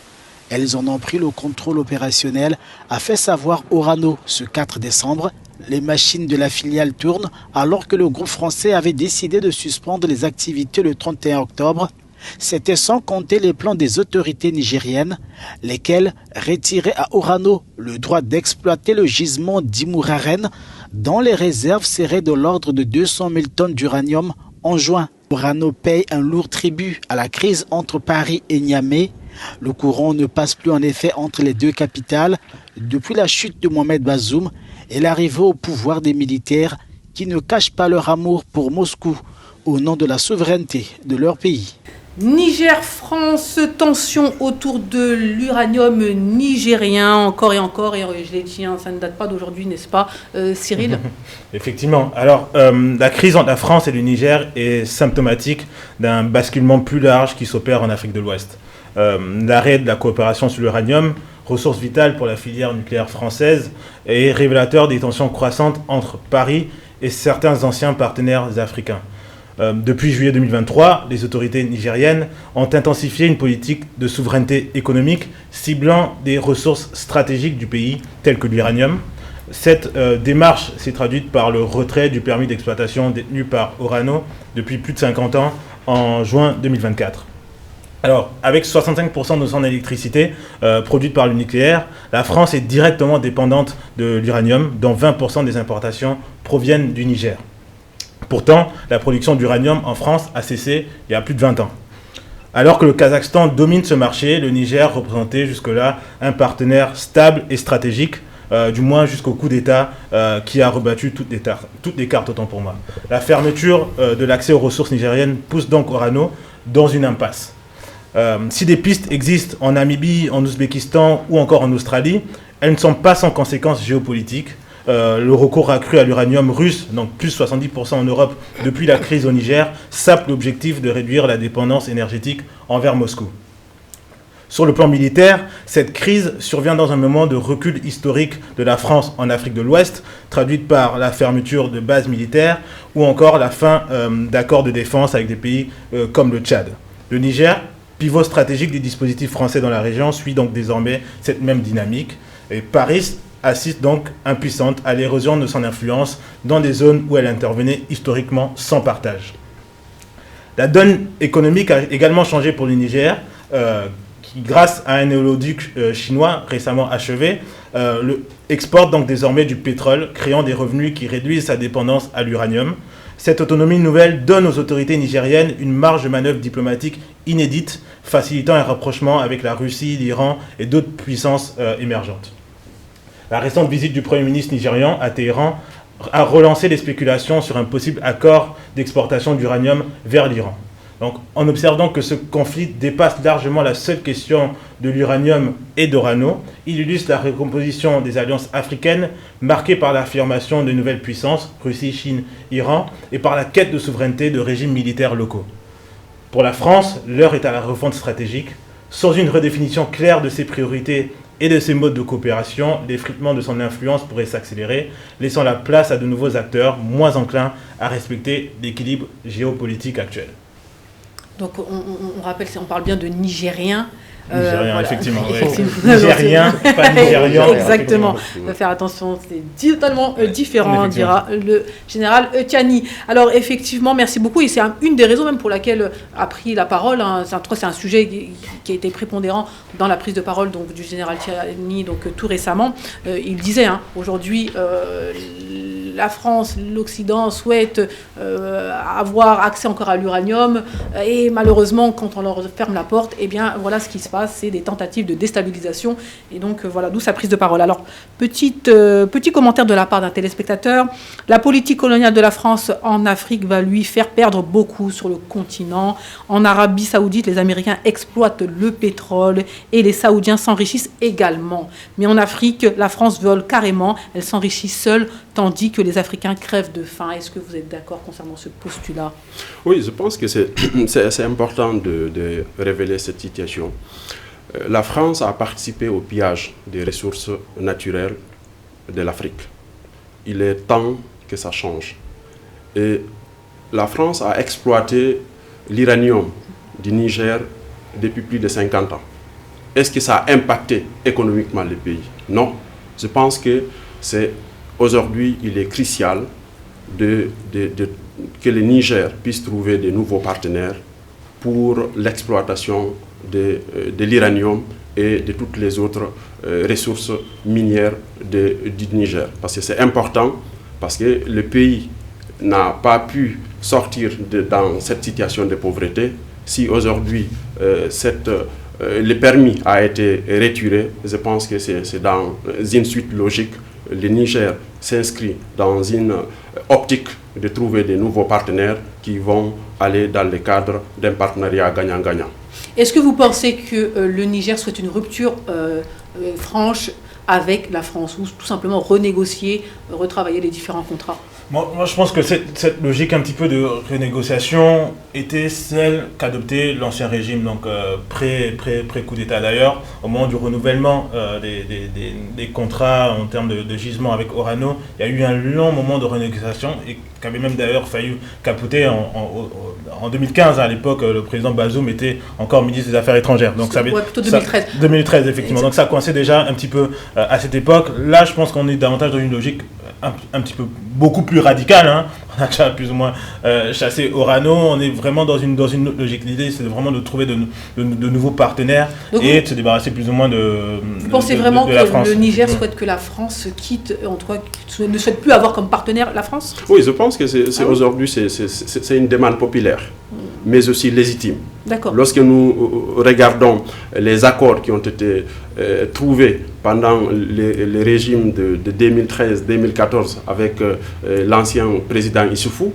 Elles en ont pris le contrôle opérationnel, a fait savoir Orano ce 4 décembre. Les machines de la filiale tournent alors que le groupe français avait décidé de suspendre les activités le 31 octobre. C'était sans compter les plans des autorités nigériennes, lesquelles retiraient à Orano le droit d'exploiter le gisement d'Imouraren, dont les réserves seraient de l'ordre de 200 000 tonnes d'uranium en juin. Orano paye un lourd tribut à la crise entre Paris et Niamey. Le courant ne passe plus en effet entre les deux capitales depuis la chute de Mohamed Bazoum et l'arrivée au pouvoir des militaires qui ne cachent pas leur amour pour Moscou au nom de la souveraineté de leur pays. Niger-France, tension autour de l'uranium nigérien, encore et encore, et je l'ai dit, ça ne date pas d'aujourd'hui, n'est-ce pas, Cyril? Effectivement. Alors, la crise entre la France et le Niger est symptomatique d'un basculement plus large qui s'opère en Afrique de l'Ouest. L'arrêt de la coopération sur l'uranium, ressource vitale pour la filière nucléaire française, est révélateur des tensions croissantes entre Paris et certains anciens partenaires africains. Depuis juillet 2023, les autorités nigériennes ont intensifié une politique de souveraineté économique ciblant des ressources stratégiques du pays, telles que l'uranium. Cette démarche s'est traduite par le retrait du permis d'exploitation détenu par Orano depuis plus de 50 ans en juin 2024. Alors, avec 65% de son électricité produite par le nucléaire, la France est directement dépendante de l'uranium, dont 20% des importations proviennent du Niger. Pourtant, la production d'uranium en France a cessé il y a plus de 20 ans. Alors que le Kazakhstan domine ce marché, le Niger représentait jusque-là un partenaire stable et stratégique, du moins jusqu'au coup d'État qui a rebattu toutes les cartes, autant pour moi. La fermeture de l'accès aux ressources nigériennes pousse donc Orano dans une impasse. Si des pistes existent en Namibie, en Ouzbékistan ou encore en Australie, elles ne sont pas sans conséquences géopolitiques. Le recours accru à l'uranium russe, donc plus 70% en Europe depuis la crise au Niger, sape l'objectif de réduire la dépendance énergétique envers Moscou. Sur le plan militaire, cette crise survient dans un moment de recul historique de la France en Afrique de l'Ouest, traduite par la fermeture de bases militaires ou encore la fin d'accords de défense avec des pays comme le Tchad. Le Niger, pivot stratégique des dispositifs français dans la région, suit donc désormais cette même dynamique. Et Paris assiste donc impuissante à l'érosion de son influence dans des zones où elle intervenait historiquement sans partage. La donne économique a également changé pour le Niger, qui, grâce à un néolithique chinois récemment achevé, exporte donc désormais du pétrole, créant des revenus qui réduisent sa dépendance à l'uranium. Cette autonomie nouvelle donne aux autorités nigériennes une marge de manœuvre diplomatique inédite, facilitant un rapprochement avec la Russie, l'Iran et d'autres puissances émergentes. La récente visite du Premier ministre nigérian à Téhéran a relancé les spéculations sur un possible accord d'exportation d'uranium vers l'Iran. Donc, on observe donc que ce conflit dépasse largement la seule question de l'uranium et d'Orano. Il illustre la recomposition des alliances africaines marquées par l'affirmation de nouvelles puissances, Russie, Chine, Iran, et par la quête de souveraineté de régimes militaires locaux. Pour la France, l'heure est à la refonte stratégique. Sans une redéfinition claire de ses priorités et de ses modes de coopération, l'effritement de son influence pourrait s'accélérer, laissant la place à de nouveaux acteurs moins enclins à respecter l'équilibre géopolitique actuel. Donc on rappelle, on parle bien de Nigériens. Nigérien, voilà. effectivement. Nigérien, pas Nigérian. Exactement. Il faut faire attention, c'est totalement différent, dira le général Tiani. Alors, effectivement, merci beaucoup. Et c'est une des raisons même pour laquelle a pris la parole. Hein. C'est un sujet qui a été prépondérant dans la prise de parole donc, du général Tiani tout récemment. Il disait, aujourd'hui, la France, l'Occident souhaitent avoir accès encore à l'uranium. Et malheureusement, quand on leur ferme la porte, eh bien, voilà ce qui se passe, c'est des tentatives de déstabilisation. Et donc, voilà, d'où sa prise de parole. Alors, petit commentaire de la part d'un téléspectateur. La politique coloniale de la France en Afrique va lui faire perdre beaucoup sur le continent. En Arabie Saoudite, les Américains exploitent le pétrole et les Saoudiens s'enrichissent également. Mais en Afrique, la France vole carrément. Elle s'enrichit seule, tandis que les Africains crèvent de faim. Est-ce que vous êtes d'accord concernant ce postulat? Oui, je pense que c'est important de révéler cette situation. La France a participé au pillage des ressources naturelles de l'Afrique. Il est temps que ça change. Et la France a exploité l'uranium du Niger depuis plus de 50 ans. Est-ce que ça a impacté économiquement le pays? Non. Je pense que aujourd'hui, il est crucial que le Niger puisse trouver de nouveaux partenaires pour l'exploitation de l'uranium et de toutes les autres ressources minières du Niger. Parce que c'est important, parce que le pays n'a pas pu sortir dans cette situation de pauvreté. Si aujourd'hui le permis a été retiré, je pense que c'est dans une suite logique. Le Niger s'inscrit dans une optique de trouver de nouveaux partenaires qui vont aller dans le cadre d'un partenariat gagnant-gagnant. Est-ce que vous pensez que le Niger souhaite une rupture franche avec la France ou tout simplement renégocier, retravailler les différents contrats? Moi, je pense que cette logique un petit peu de renégociation était celle qu'adoptait l'ancien régime, donc pré-coup d'État. D'ailleurs, au moment du renouvellement des contrats en termes de gisement avec Orano, il y a eu un long moment de renégociation et qui avait même d'ailleurs failli capoter en 2015. À l'époque, le président Bazoum était encore ministre des Affaires étrangères. Donc plutôt 2013. 2013, effectivement. Donc ça coinçait déjà un petit peu à cette époque. Là, je pense qu'on est davantage dans une logique un petit peu beaucoup plus radicale. Hein. On a déjà plus ou moins chassé Orano. On est vraiment dans une logique. L'idée, c'est vraiment de trouver de nouveaux partenaires et de se débarrasser plus ou moins de Vous pensez vraiment que la France. Le Niger souhaite que la France quitte, en tout cas, ne souhaite plus avoir comme partenaire la France? Oui, je pense que aujourd'hui, c'est une demande populaire, mais aussi légitime. D'accord. Lorsque nous regardons les accords qui ont été trouvés pendant le régime de 2013-2014 avec l'ancien président Issoufou,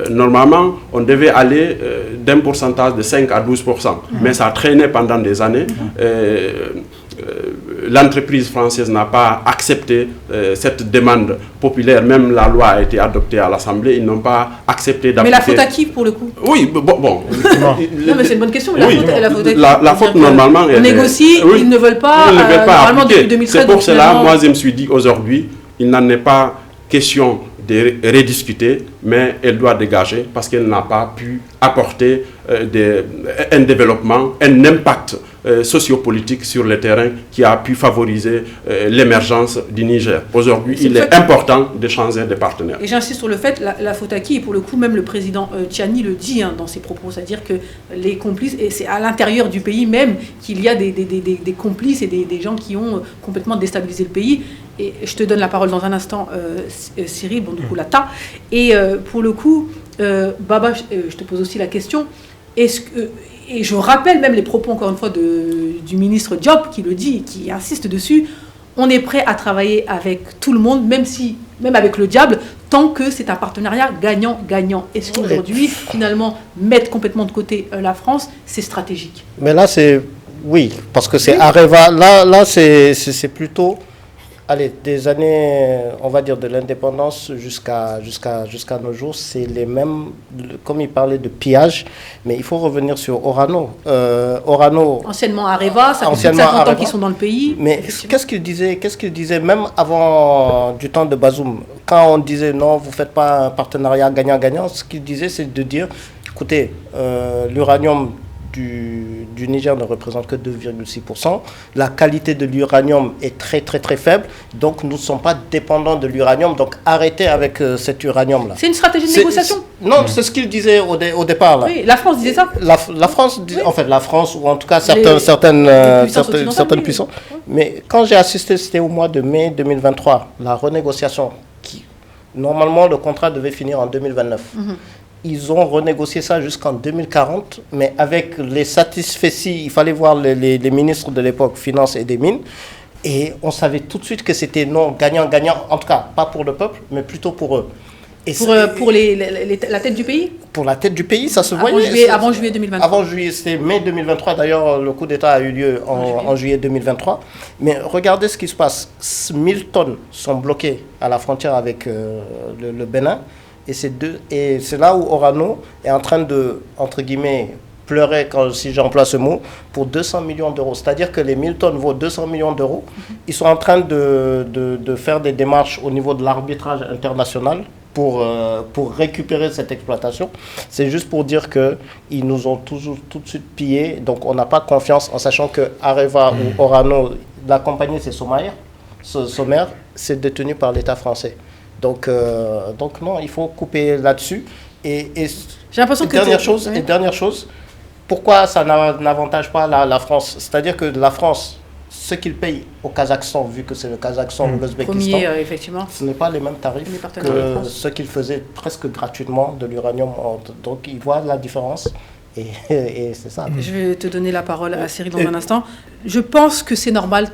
normalement, on devait aller d'un pourcentage de 5 à 12%. Mais ça a traîné pendant des années. L'entreprise française n'a pas accepté cette demande populaire. Même la loi a été adoptée à l'Assemblée. Ils n'ont pas accepté d'appliquer. Mais la faute à qui, pour le coup? Oui, bon. Non, mais c'est une bonne question. La faute à qui? La faute, normalement... On négocie, ils ne veulent pas, normalement, depuis 2013. C'est pour cela, moi, je me suis dit, aujourd'hui, il n'en est pas question de rediscuter, mais elle doit dégager parce qu'elle n'a pas pu apporter un développement, un impact sociopolitique sur le terrain qui a pu favoriser l'émergence du Niger. Aujourd'hui, il est important de changer de partenaire. Et j'insiste sur le fait, la faute à qui, et pour le coup, même le président Tchani le dit dans ses propos, c'est-à-dire que les complices, et c'est à l'intérieur du pays même qu'il y a des complices et des gens qui ont complètement déstabilisé le pays. Et je te donne la parole dans un instant, Cyril, Lata. Et pour le coup, Baba, je te pose aussi la question, est-ce que... Et je rappelle même les propos, encore une fois, du ministre Diop qui le dit, qui insiste dessus, on est prêt à travailler avec tout le monde, même avec le diable, tant que c'est un partenariat gagnant-gagnant. Est-ce qu'aujourd'hui, finalement, mettre complètement de côté la France, c'est stratégique? Mais là, c'est... Oui, parce que c'est Areva. Là c'est plutôt... Allez, des années, on va dire, de l'indépendance jusqu'à nos jours, c'est les mêmes, comme il parlait de pillage, mais il faut revenir sur Orano. Anciennement Areva, ça fait 50 ans qu'ils sont dans le pays. Mais qu'est-ce qu'il disait même avant du temps de Bazoum, quand on disait non, vous ne faites pas un partenariat gagnant-gagnant, ce qu'il disait, c'est de dire, écoutez, l'uranium du Niger ne représente que 2,6%. La qualité de l'uranium est très très très faible, donc nous ne sommes pas dépendants de l'uranium, donc arrêtez avec cet uranium-là. C'est une stratégie de négociation? Non, c'est ce qu'il disait au départ. Là. Oui, la France disait ça? La France, en fait, la France, ou en tout cas certaines puissances. Mais quand j'ai assisté, c'était au mois de mai 2023, la renégociation, normalement le contrat devait finir en 2029. Ils ont renégocié ça jusqu'en 2040, mais avec les satisfecits, il fallait voir les ministres de l'époque, Finances et des Mines, et on savait tout de suite que c'était non gagnant-gagnant, en tout cas pas pour le peuple, mais plutôt pour eux. Et pour la tête du pays? Pour la tête du pays, ça se voyait. Avant juillet 2023. Avant juillet, c'était mai 2023. D'ailleurs, le coup d'État a eu lieu en juillet 2023. Mais regardez ce qui se passe. 1000 tonnes sont bloquées à la frontière avec le Bénin. Et c'est là où Orano est en train de, entre guillemets, pleurer, si j'emploie ce mot, pour 200 millions d'euros. C'est-à-dire que les 1000 tonnes vaut 200 millions d'euros. Ils sont en train de faire des démarches au niveau de l'arbitrage international pour récupérer cette exploitation. C'est juste pour dire qu'ils nous ont tout de suite pillés. Donc on n'a pas confiance en sachant que Areva ou Orano, la compagnie c'est Sommer, c'est détenu par l'État français. Donc non, il faut couper là-dessus. Et j'ai l'impression dernière chose, pourquoi ça n'avantage pas la France? C'est-à-dire que la France, ce qu'il paye au Kazakhstan, vu que c'est le Kazakhstan ou l'Ouzbékistan, effectivement, ce n'est pas les mêmes tarifs que ce qu'ils faisaient presque gratuitement de l'uranium. Donc ils voient la différence. Et c'est ça. Je vais te donner la parole à Cyril dans un instant. Je pense que c'est normal.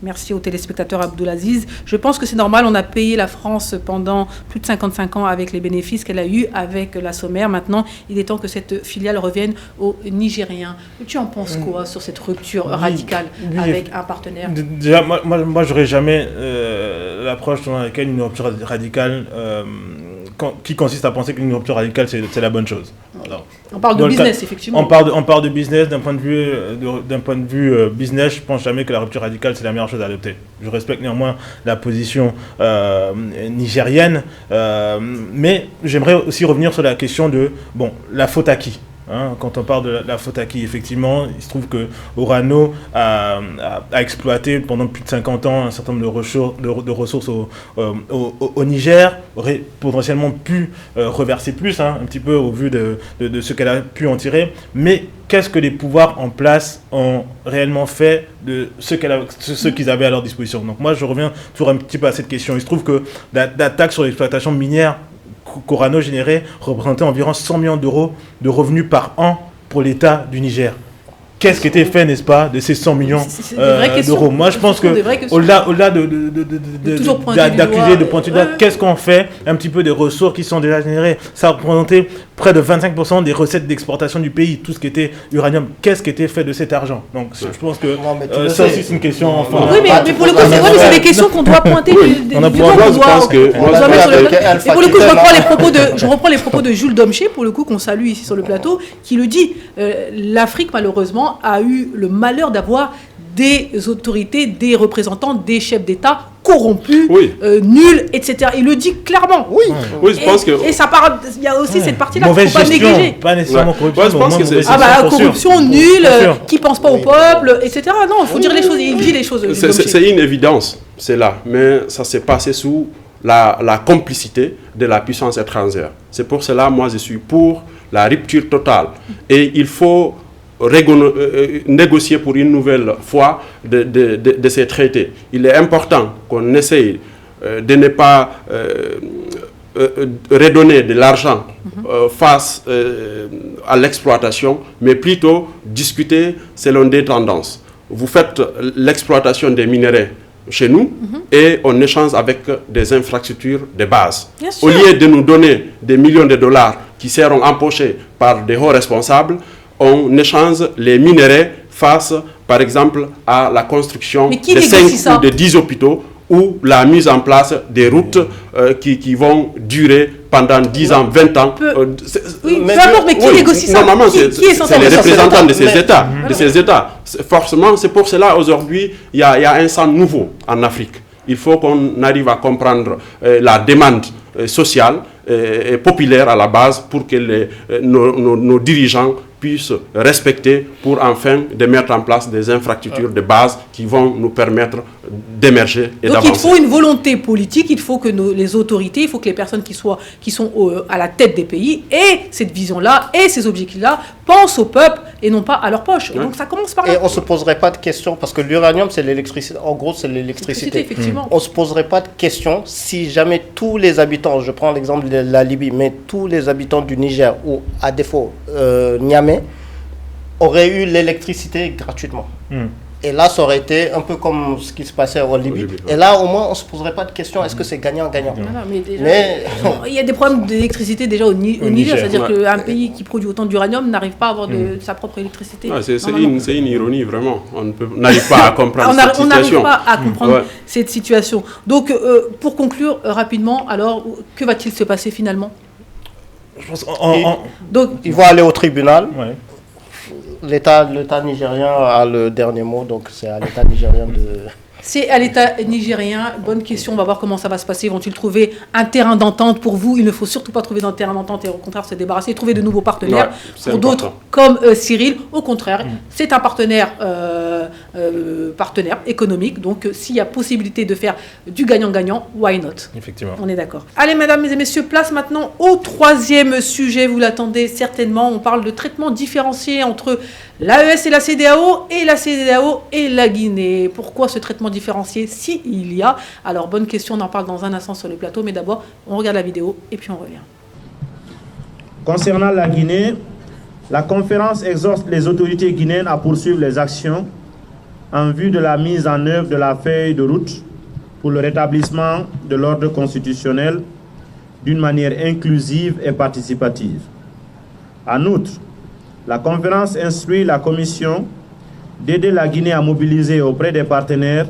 Merci au téléspectateur Abdoulaziz. Je pense que c'est normal. On a payé la France pendant plus de 55 ans avec les bénéfices qu'elle a eus avec la Sommer. Maintenant, il est temps que cette filiale revienne aux Nigériens. Tu en penses quoi sur cette rupture radicale avec un partenaire? Déjà, moi je n'aurais jamais l'approche dans laquelle une rupture radicale qui consiste à penser qu'une rupture radicale c'est la bonne chose. Alors, on parle de business, effectivement. On parle de business, d'un point de vue business, je ne pense jamais que la rupture radicale c'est la meilleure chose à adopter. Je respecte néanmoins la position nigérienne, mais j'aimerais aussi revenir sur la question de la faute à qui. Quand on parle de la faute à qui, effectivement, il se trouve que Orano a exploité pendant plus de 50 ans un certain nombre de ressources au Niger, aurait potentiellement pu reverser plus, un petit peu au vu de ce qu'elle a pu en tirer. Mais qu'est-ce que les pouvoirs en place ont réellement fait de ce qu'ils avaient à leur disposition? Donc moi, je reviens toujours un petit peu à cette question. Il se trouve que la taxe sur l'exploitation minière qu'Orano générait représentait environ 100 millions d'euros de revenus par an pour l'État du Niger. Qu'est-ce qui était fait, n'est-ce pas, de ces 100 millions d'euros? Moi, je pense que au-delà d'accuser, de pointer du doigt, qu'est-ce qu'on fait un petit peu des ressources qui sont déjà générées? Ça représentait près de 25% des recettes d'exportation du pays, tout ce qui était uranium. Qu'est-ce qui était fait de cet argent? Donc, je pense que ça aussi, c'est une question. Oui, mais pour le coup, c'est des questions qu'on doit pointer du doigt. Et pour le coup, je reprends les propos de Jules Domché, pour le coup, qu'on salue ici sur le plateau, qui le dit. L'Afrique, malheureusement, a eu le malheur d'avoir des autorités, des représentants, des chefs d'État corrompus, nuls, etc. Il le dit clairement. Je pense que... Et ça parle... Il y a aussi cette partie-là qu'il ne faut pas gestion, négliger. pas nécessairement corruption. Je pense que c'est... corruption, nulle, qui ne pense pas au peuple, etc. Non, il faut dire les choses. Il dit les choses. C'est une évidence, c'est là. Mais ça s'est passé sous la complicité de la puissance étrangère. C'est pour cela, moi, je suis pour la rupture totale. Et il faut négocier pour une nouvelle fois de ces traités. Il est important qu'on essaye de ne pas redonner de l'argent face à l'exploitation, mais plutôt discuter selon des tendances. Vous faites l'exploitation des minéraux chez nous et on échange avec des infrastructures de base. Au lieu de nous donner des millions de dollars qui seront empochés par des hauts responsables, on échange les minéraux face, par exemple, à la construction de 5 ou de 10 hôpitaux ou la mise en place des routes qui vont durer pendant 10 ans, 20 ans. Peu importe, mais qui négocie ça? Normalement, c'est les représentants de ces États. Forcément, c'est pour cela, aujourd'hui, il y a un sang nouveau en Afrique. Il faut qu'on arrive à comprendre la demande sociale et populaire à la base pour que nos dirigeants puissent respecter pour enfin de mettre en place des infrastructures de base qui vont nous permettre d'émerger et d'avancer. Donc il faut une volonté politique, il faut que les autorités, il faut que les personnes qui sont à la tête des pays aient cette vision-là et ces objectifs-là, pensent au peuple et non pas à leur poche. Donc ça commence par là. Et on ne se poserait pas de questions, parce que l'uranium, c'est l'électricité. En gros, c'est l'électricité. Effectivement. On ne se poserait pas de questions si jamais tous les habitants, je prends l'exemple de la Libye, mais tous les habitants du Niger ou à défaut Niamey, auraient eu l'électricité gratuitement. Et là, ça aurait été un peu comme ce qui se passait en Libye. Et là, au moins, on ne se poserait pas de questions, est-ce que c'est gagnant-gagnant? Mais il y a des problèmes d'électricité déjà au Niger, c'est-à-dire qu'un pays qui produit autant d'uranium n'arrive pas à avoir de sa propre électricité. C'est une ironie, vraiment. On n'arrive pas à comprendre cette situation. On n'arrive pas à comprendre cette situation. Donc, pour conclure rapidement, alors, que va-t-il se passer finalement? Je pense donc, ils vont aller au tribunal. L'État nigérien a le dernier mot, donc c'est à l'État nigérien de... C'est à l'État nigérien. Bonne question, on va voir comment ça va se passer. Vont-ils trouver un terrain d'entente pour vous? Il ne faut surtout pas trouver un terrain d'entente et au contraire se débarrasser, trouver de nouveaux partenaires. Pour d'autres, comme Cyril, au contraire, c'est un partenaire partenaire économique. Donc, s'il y a possibilité de faire du gagnant-gagnant, why not? Effectivement. On est d'accord. Allez, mesdames et messieurs, place maintenant au troisième sujet. Vous l'attendez certainement. On parle de traitement différencié entre l'AES et la CEDEAO et la Guinée. Pourquoi ce traitement différencié, s'il y a? Alors, bonne question, on en parle dans un instant sur le plateau. Mais d'abord, on regarde la vidéo et puis on revient. Concernant la Guinée, la conférence exhorte les autorités guinéennes à poursuivre les actions en vue de la mise en œuvre de la feuille de route pour le rétablissement de l'ordre constitutionnel d'une manière inclusive et participative. En outre, la conférence instruit la Commission d'aider la Guinée à mobiliser auprès des partenaires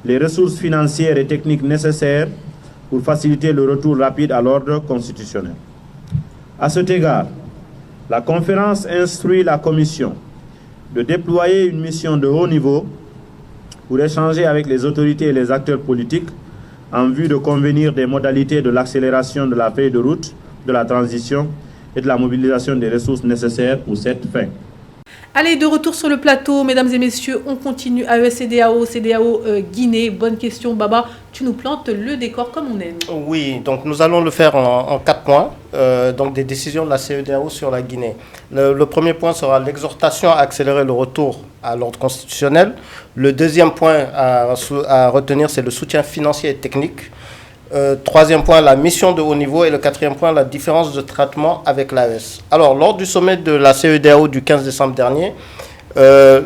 les ressources financières et techniques nécessaires pour faciliter le retour rapide à l'ordre constitutionnel. À cet égard, la conférence instruit la Commission de déployer une mission de haut niveau pour échanger avec les autorités et les acteurs politiques en vue de convenir des modalités de l'accélération de la feuille de route de la transition et de la mobilisation des ressources nécessaires pour cette fin. Allez, de retour sur le plateau, mesdames et messieurs, on continue. AES, CEDEAO, Guinée. Bonne question, Baba. Tu nous plantes le décor comme on aime. Oui, donc nous allons le faire en 4 points. Donc des décisions de la CEDEAO sur la Guinée. Le premier point sera l'exhortation à accélérer le retour à l'ordre constitutionnel. Le deuxième point à retenir, c'est le soutien financier et technique. Troisième point, la mission de haut niveau. Et le quatrième point, la différence de traitement avec l'AES. Alors, lors du sommet de la CEDEAO du 15 décembre dernier, 2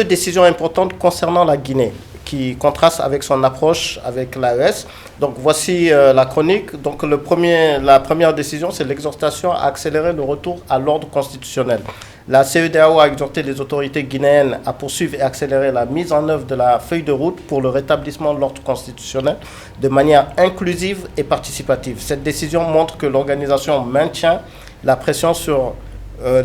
décisions importantes concernant la Guinée qui contrastent avec son approche avec l'AES. Donc, voici la chronique. Donc, la première décision, c'est l'exhortation à accélérer le retour à l'ordre constitutionnel. La CEDEAO a exhorté les autorités guinéennes à poursuivre et accélérer la mise en œuvre de la feuille de route pour le rétablissement de l'ordre constitutionnel de manière inclusive et participative. Cette décision montre que l'organisation maintient la pression sur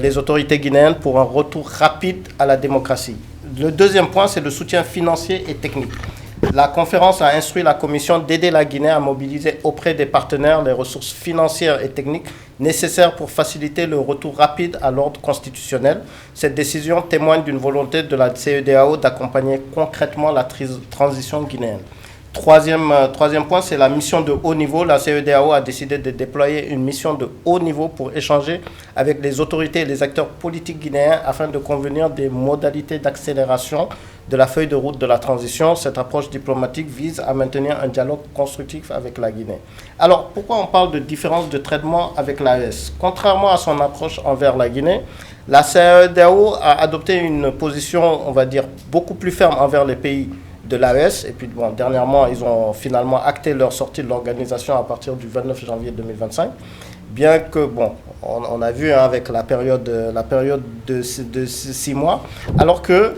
les autorités guinéennes pour un retour rapide à la démocratie. Le deuxième point, c'est le soutien financier et technique. La conférence a instruit la Commission d'aider la Guinée à mobiliser auprès des partenaires les ressources financières et techniques nécessaires pour faciliter le retour rapide à l'ordre constitutionnel. Cette décision témoigne d'une volonté de la CEDEAO d'accompagner concrètement la transition guinéenne. Troisième point, c'est la mission de haut niveau. La CEDEAO a décidé de déployer une mission de haut niveau pour échanger avec les autorités et les acteurs politiques guinéens afin de convenir des modalités d'accélération de la feuille de route de la transition. Cette approche diplomatique vise à maintenir un dialogue constructif avec la Guinée. Alors, pourquoi on parle de différence de traitement avec l'AES? Contrairement à son approche envers la Guinée, la CEDEAO a adopté une position, on va dire, beaucoup plus ferme envers les pays de l'AES. Et puis, bon, dernièrement, ils ont finalement acté leur sortie de l'organisation à partir du 29 janvier 2025. Bien que, bon, on a vu avec la période de 6 mois, alors que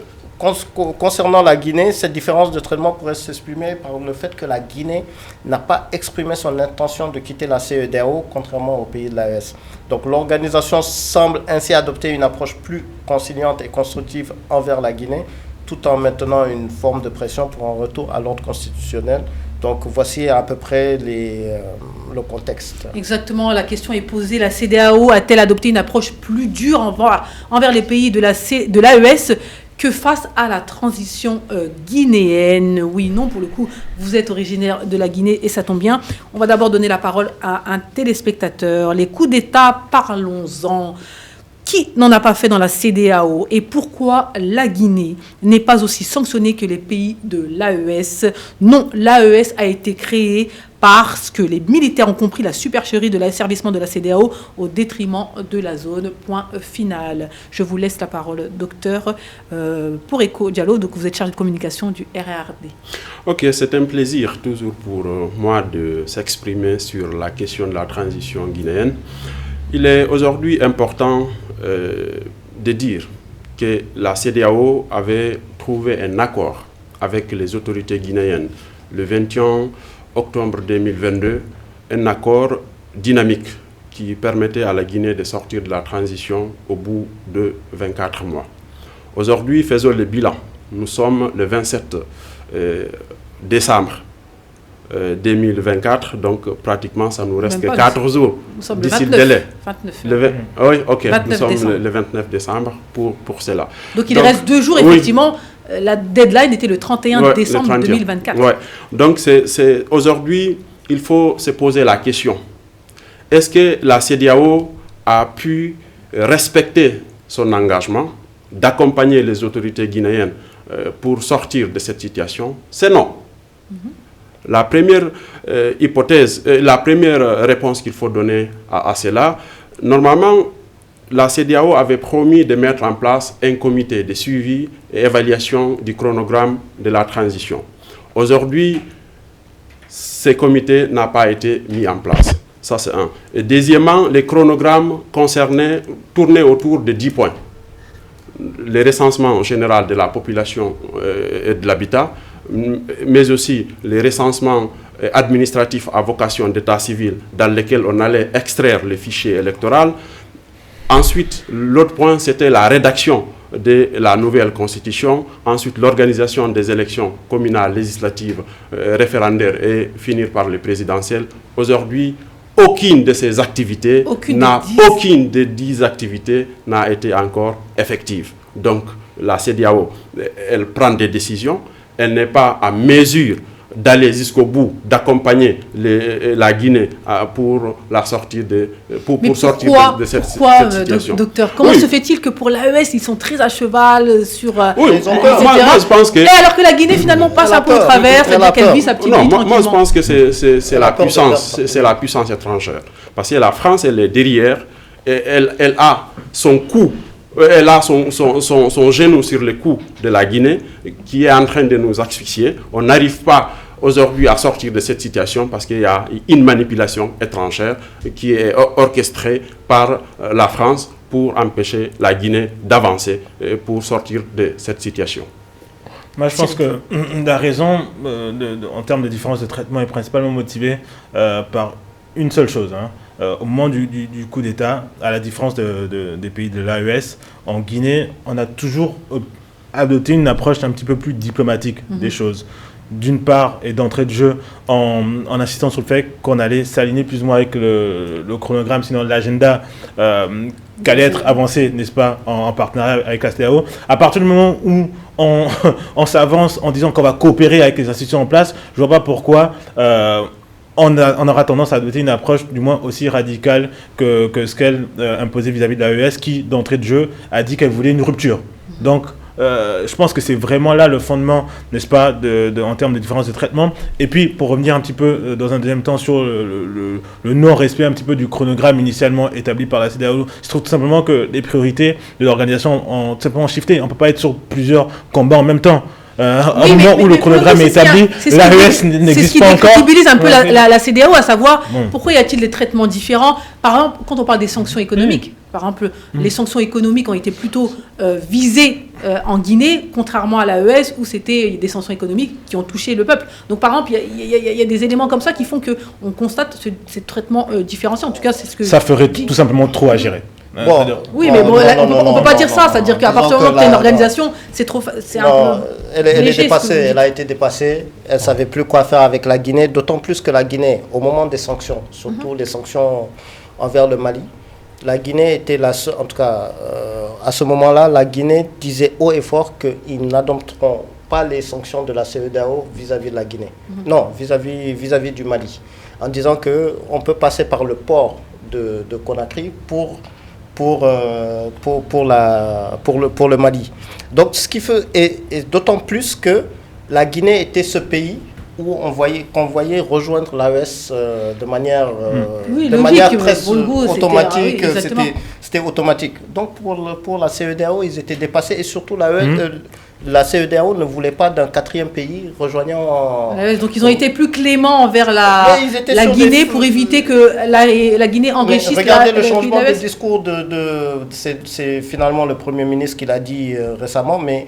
concernant la Guinée, cette différence de traitement pourrait s'exprimer par le fait que la Guinée n'a pas exprimé son intention de quitter la CEDEAO, contrairement aux pays de l'AES. Donc l'organisation semble ainsi adopter une approche plus conciliante et constructive envers la Guinée, tout en maintenant une forme de pression pour un retour à l'ordre constitutionnel. Donc voici à peu près le contexte. Exactement, la question est posée. La CEDEAO a-t-elle adopté une approche plus dure envers les pays de l'AES que face à la transition guinéenne? Oui, non, pour le coup, vous êtes originaire de la Guinée et ça tombe bien. On va d'abord donner la parole à un téléspectateur. Les coups d'État, parlons-en. Qui n'en a pas fait dans la CEDEAO et pourquoi la Guinée n'est pas aussi sanctionnée que les pays de l'AES? Non, l'AES a été créée parce que les militaires ont compris la supercherie de l'asservissement de la CEDEAO au détriment de la zone. Point final. Je vous laisse la parole, docteur Poreko Diallo, donc vous êtes chargé de communication du RRD. Ok, c'est un plaisir toujours pour moi de s'exprimer sur la question de la transition guinéenne. Il est aujourd'hui important de dire que la CEDEAO avait trouvé un accord avec les autorités guinéennes le 21 octobre 2022, un accord dynamique qui permettait à la Guinée de sortir de la transition au bout de 24 mois. Aujourd'hui, faisons le bilan. Nous sommes le 27 décembre 2024, donc pratiquement ça nous reste que 4 jours d'ici le délai. 29. Oui, ok, 29 nous sommes décembre. le 29 décembre pour cela. Donc il reste 2 jours, effectivement, la deadline était le 31 décembre 2024. Ouais. Donc, aujourd'hui, il faut se poser la question. Est-ce que la CEDEAO a pu respecter son engagement d'accompagner les autorités guinéennes pour sortir de cette situation? C'est non. La première hypothèse, la première réponse qu'il faut donner à cela, normalement, la CEDEAO avait promis de mettre en place un comité de suivi et évaluation du chronogramme de la transition. Aujourd'hui, ce comité n'a pas été mis en place. Ça, c'est un. Et deuxièmement, les chronogrammes tournaient autour de 10 points. Le recensement général de la population et de l'habitat, mais aussi les recensements administratifs à vocation d'état civil dans lesquels on allait extraire les fichiers électoraux. Ensuite, l'autre point, c'était la rédaction de la nouvelle constitution. Ensuite, l'organisation des élections communales, législatives, référendaires et finir par les présidentielles. Aujourd'hui, aucune de ces activités, aucune des 10 activités n'a été encore effective. Donc, la CEDEAO, elle prend des décisions, elle n'est pas à mesure d'aller jusqu'au bout, d'accompagner la Guinée pour la sortir de cette situation. Docteur, comment se fait-il que pour l'AES, ils sont très à cheval sur... moi, je pense que... Et alors que la Guinée, finalement, passe un peu au travers, c'est-à-dire qu'elle vit sa petite vie tranquillement. Moi, je pense que c'est la puissance étrangère. Parce que la France, elle est derrière, et elle a son coup. Elle a son genou sur le cou de la Guinée qui est en train de nous asphyxier. On n'arrive pas aujourd'hui à sortir de cette situation parce qu'il y a une manipulation étrangère qui est orchestrée par la France pour empêcher la Guinée d'avancer pour sortir de cette situation. Moi, je pense que la raison, en termes de différence de traitement, est principalement motivée par une seule chose. Au moment du coup d'État, à la différence des pays de l'AES, en Guinée, on a toujours adopté une approche un petit peu plus diplomatique des choses. D'une part, et d'entrée de jeu, en insistant sur le fait qu'on allait s'aligner plus ou moins avec le chronogramme, sinon l'agenda qu'allait être avancé, n'est-ce pas, en partenariat avec la CEDEAO. À partir du moment où on s'avance en disant qu'on va coopérer avec les institutions en place, je ne vois pas pourquoi... on aura tendance à adopter une approche du moins aussi radicale que ce qu'elle imposait vis-à-vis de l'AES qui, d'entrée de jeu, a dit qu'elle voulait une rupture. Donc, je pense que c'est vraiment là le fondement, n'est-ce pas, en termes de différence de traitement. Et puis, pour revenir un petit peu dans un deuxième temps sur le non-respect un petit peu du chronogramme initialement établi par la CEDEAO, je trouve tout simplement que les priorités de l'organisation ont tout simplement shifté. On ne peut pas être sur plusieurs combats en même temps. Au moment où le chronogramme est établi, l'AES n'existe pas encore. C'est ce qui décrédibilise un peu la CEDEAO, à savoir pourquoi y a-t-il des traitements différents. Par exemple, quand on parle des sanctions économiques, par exemple, les sanctions économiques ont été plutôt visées en Guinée, contrairement à l'AES, où c'était des sanctions économiques qui ont touché le peuple. Donc, par exemple, il y a des éléments comme ça qui font qu'on constate ces traitements différenciés. En tout cas, c'est ce que... Ça ferait tout simplement trop à gérer. Bon, oui, mais bon, on ne peut pas dire ça. C'est-à-dire qu'à partir du moment où tu as une organisation, c'est trop... Elle est dépassée, elle a été dépassée. Elle ne savait plus quoi faire avec la Guinée, d'autant plus que la Guinée, au moment des sanctions, surtout les sanctions envers le Mali, la Guinée était la seule, en tout cas, à ce moment-là, la Guinée disait haut et fort qu'ils n'adopteront pas les sanctions de la CEDEAO vis-à-vis de la Guinée. Non, vis-à-vis du Mali. En disant qu'on peut passer par le port de Conakry pour le Mali. Donc, ce qui fait, et d'autant plus que la Guinée était ce pays où qu'on voyait rejoindre l'AES de manière très automatique. C'était automatique. Donc, pour la CEDEAO, ils étaient dépassés et surtout la CEDEAO ne voulait pas d'un quatrième pays rejoignant... donc ils ont été plus cléments envers la Guinée pour éviter que la Guinée enrichisse la... Regardez le changement de discours c'est finalement le Premier ministre qui l'a dit récemment, mais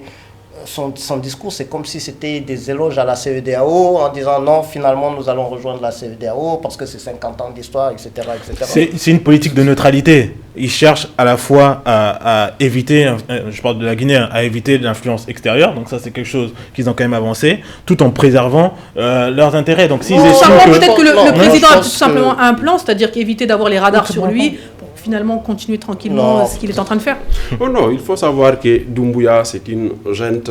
son discours, c'est comme si c'était des éloges à la CEDEAO en disant non, finalement nous allons rejoindre la CEDEAO parce que c'est 50 ans d'histoire, etc. C'est une politique de neutralité. Ils cherchent à la fois à éviter, je parle de la Guinée, à éviter l'influence extérieure, donc ça c'est quelque chose qu'ils ont quand même avancé, tout en préservant leurs intérêts. Donc s'ils peut-être que le président a tout simplement un plan, c'est-à-dire qu'éviter d'avoir les radars sur lui, finalement continuer tranquillement ce qu'il est en train de faire? Oh non, il faut savoir que Doumbouya, c'est une junte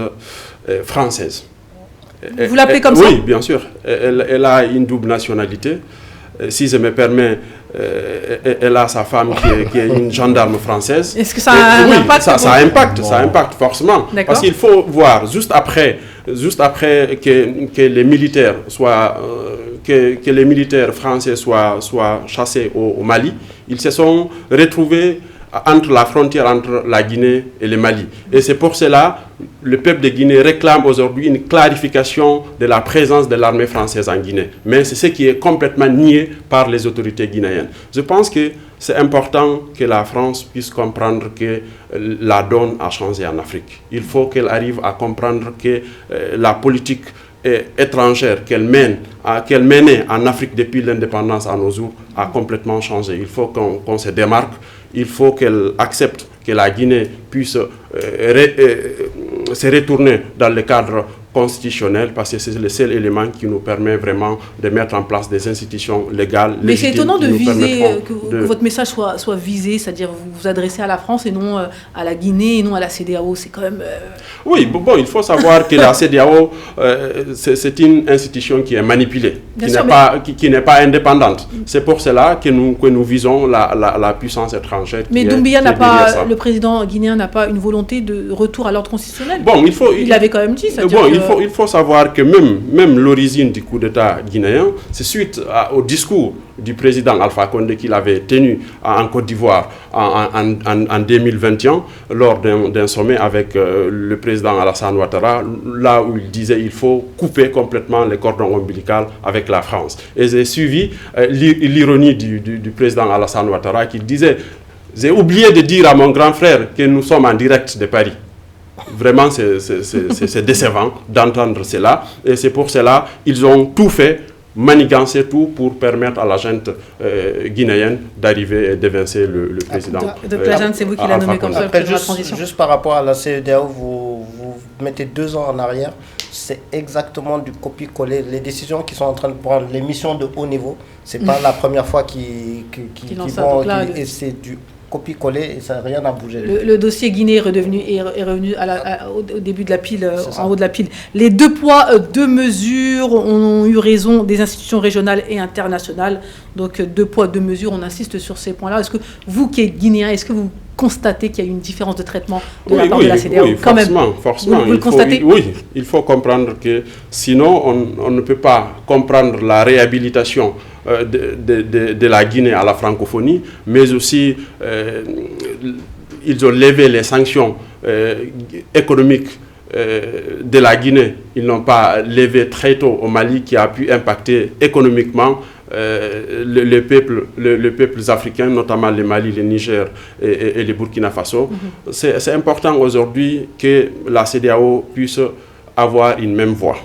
française. Vous l'appelez comme ça? Oui, bien sûr. Elle a une double nationalité. Si je me permets, elle a sa femme qui est une gendarme française. Est-ce que ça a un impact? Ça impacte forcément. Parce qu'il faut voir, juste après que les militaires que les militaires français soient chassés au Mali, ils se sont retrouvés entre la frontière entre la Guinée et le Mali. Et c'est pour cela le peuple de Guinée réclame aujourd'hui une clarification de la présence de l'armée française en Guinée. Mais c'est ce qui est complètement nié par les autorités guinéennes. Je pense que c'est important que la France puisse comprendre que la donne a changé en Afrique. Il faut qu'elle arrive à comprendre que la politique étrangère qu'elle menait en Afrique depuis l'indépendance à nos jours a complètement changé. Il faut qu'on se démarque. Il faut qu'elle accepte que la Guinée puisse se retourner dans le cadre constitutionnel, parce que c'est le seul élément qui nous permet vraiment de mettre en place des institutions légales. Mais c'est étonnant de viser, que votre message soit visé, c'est-à-dire vous vous adressez à la France et non à la Guinée et non à la CEDEAO. C'est quand même... Oui, bon, il faut savoir que la CEDEAO, c'est une institution qui est manipulée, qui n'est pas indépendante. C'est pour cela que nous visons la puissance étrangère. Mais Doumbouya le président guinéen n'a pas une volonté de retour à l'ordre constitutionnel. Bon, il l'avait quand même dit. Il faut savoir que même l'origine du coup d'État guinéen, c'est suite au discours du président Alpha Condé qu'il avait tenu en Côte d'Ivoire en 2021 lors d'un sommet avec le président Alassane Ouattara, là où il disait qu'il faut couper complètement les cordons ombilicaux avec la France. Et j'ai suivi l'ironie du président Alassane Ouattara qui disait « J'ai oublié de dire à mon grand frère que nous sommes en direct de Paris ». Vraiment, c'est décevant d'entendre cela. Et c'est pour cela qu'ils ont tout fait, manigancé tout pour permettre à la junte guinéenne d'arriver et d'évincer le président. Donc la junte, c'est vous qui l'avez nommé comme ça. Après, juste par rapport à la CEDEAO, vous mettez 2 ans en arrière. C'est exactement du copier-coller. Les décisions qui sont en train de prendre, les missions de haut niveau, c'est pas la première fois qu'ils vont... Et c'est du copier-coller et ça n'a rien à bouger. Le dossier Guinée est revenu au début de la pile, en haut de la pile. Les 2 poids, 2 mesures ont eu raison des institutions régionales et internationales. Donc 2 poids, 2 mesures, on insiste sur ces points-là. Est-ce que vous qui êtes guinéen, est-ce que vous constatez qu'il y a une différence de traitement de la part de la CEDEAO? Oui, forcément. Vous le constatez? Oui, il faut comprendre que sinon on ne peut pas comprendre la réhabilitation de la Guinée à la francophonie, mais aussi ils ont levé les sanctions économiques de la Guinée. Ils n'ont pas levé très tôt au Mali, qui a pu impacter économiquement les peuples africains, notamment le Mali, le Niger et le Burkina Faso. C'est important aujourd'hui que la CEDEAO puisse avoir une même voix,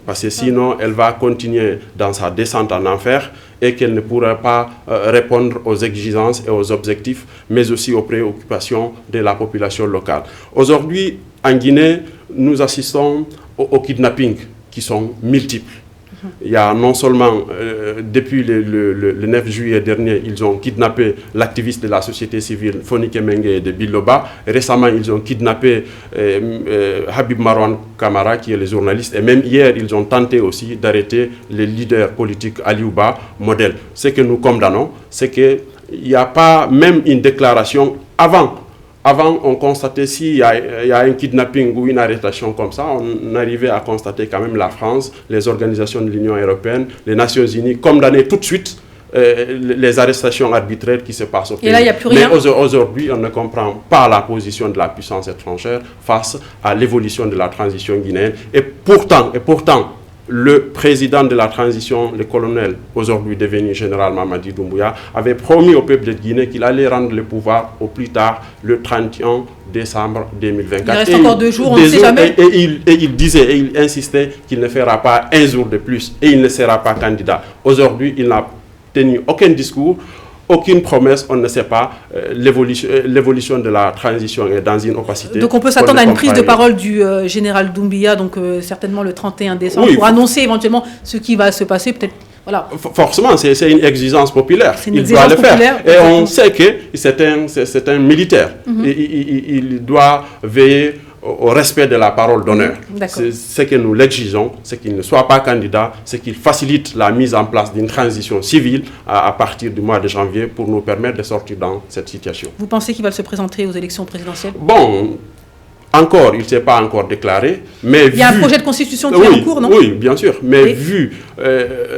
parce que sinon elle va continuer dans sa descente en enfer et qu'elle ne pourra pas répondre aux exigences et aux objectifs, mais aussi aux préoccupations de la population locale. Aujourd'hui, en Guinée, nous assistons aux kidnappings qui sont multiples. Il y a non seulement, depuis le 9 juillet dernier, ils ont kidnappé l'activiste de la société civile Fonike Mengue de Biloba. Récemment, ils ont kidnappé Habib Marwan Kamara, qui est le journaliste. Et même hier, ils ont tenté aussi d'arrêter le leader politique Aliouba Modèle. Ce que nous condamnons, c'est qu'il n'y a pas même une déclaration avant, on constatait s'il y a un kidnapping ou une arrestation comme ça, on arrivait à constater quand même la France, les organisations de l'Union européenne, les Nations Unies condamnaient tout de suite les arrestations arbitraires qui se passent au pays. Et là, il n'y a plus rien. Mais aujourd'hui, on ne comprend pas la position de la puissance étrangère face à l'évolution de la transition guinéenne. Et pourtant, le président de la transition, le colonel, aujourd'hui devenu général Mamadi Doumbouya, avait promis au peuple de Guinée qu'il allait rendre le pouvoir au plus tard le 31 décembre 2024. Il reste encore 2 jours, on ne sait jamais. Et il disait, et il insistait qu'il ne fera pas un jour de plus et il ne sera pas candidat. Aujourd'hui, il n'a tenu aucun discours, aucune promesse, on ne sait pas. L'évolution de la transition est dans une opacité. Donc on peut s'attendre à une prise de parole du général Doumbouya, donc certainement le 31 décembre, pour annoncer éventuellement ce qui va se passer, peut-être Voilà. Forcément, c'est une exigence populaire. Il doit le faire. Et on sait que c'est un militaire. Il doit veiller au respect de la parole d'honneur. Ce que nous l'exigeons, c'est qu'il ne soit pas candidat, c'est qu'il facilite la mise en place d'une transition civile à partir du mois de janvier pour nous permettre de sortir dans cette situation. Vous pensez qu'il va se présenter aux élections présidentielles? Bon, encore, il ne s'est pas encore déclaré, mais il y a un projet de constitution qui est en cours, non? Oui, bien sûr, mais vu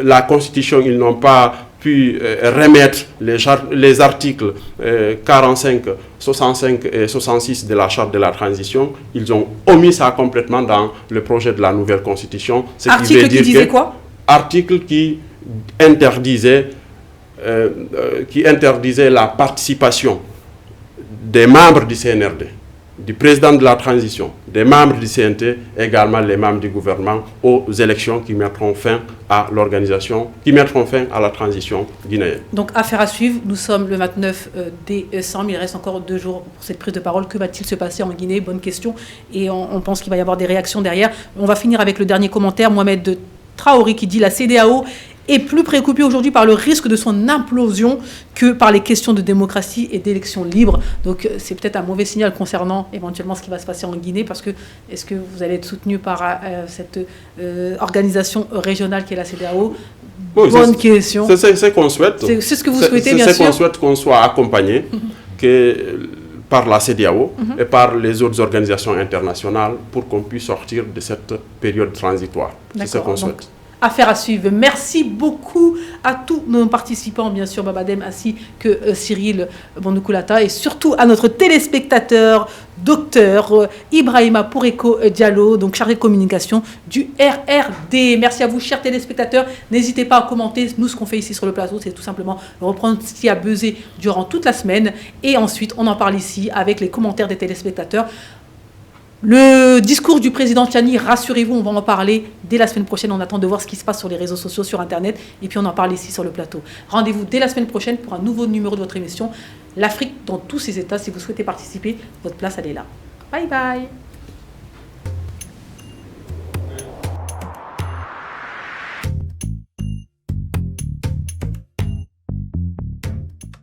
la constitution, ils n'ont pas pu remettre les articles 45, 65 et 66 de la charte de la transition. Ils ont omis ça complètement dans le projet de la nouvelle constitution. Article qui disait quoi? Article qui interdisait la participation des membres du CNRD, du président de la transition, des membres du CNT, également les membres du gouvernement, aux élections qui mettront fin à la transition guinéenne. Donc, affaire à suivre. Nous sommes le 29 décembre. Il reste encore 2 jours pour cette prise de parole. Que va-t-il se passer en Guinée? Bonne question. Et on pense qu'il va y avoir des réactions derrière. On va finir avec le dernier commentaire. Mohamed Traoré qui dit la CEDEAO est plus préoccupé aujourd'hui par le risque de son implosion que par les questions de démocratie et d'élections libres. Donc c'est peut-être un mauvais signal concernant éventuellement ce qui va se passer en Guinée, parce que est-ce que vous allez être soutenu par cette organisation régionale qui est la CEDEAO? Bonne question. C'est ce qu'on souhaite. C'est ce que vous souhaitez, bien sûr. C'est ce qu'on souhaite, qu'on soit accompagné par la CEDEAO et par les autres organisations internationales pour qu'on puisse sortir de cette période transitoire. C'est ce qu'on souhaite. Affaire à suivre. Merci beaucoup à tous nos participants, bien sûr, Babadem, ainsi que Cyril Bandoukoulata, et surtout à notre téléspectateur, docteur Ibrahima Poureko Diallo, donc chargé de communication du RRD. Merci à vous, chers téléspectateurs. N'hésitez pas à commenter. Nous, ce qu'on fait ici sur le plateau, c'est tout simplement reprendre ce qui a buzzé durant toute la semaine, et ensuite, on en parle ici avec les commentaires des téléspectateurs. Le discours du président Tchani, rassurez-vous, on va en parler dès la semaine prochaine. On attend de voir ce qui se passe sur les réseaux sociaux, sur Internet, et puis on en parle ici sur le plateau. Rendez-vous dès la semaine prochaine pour un nouveau numéro de votre émission, l'Afrique dans tous ses états. Si vous souhaitez participer, votre place, elle est là. Bye bye.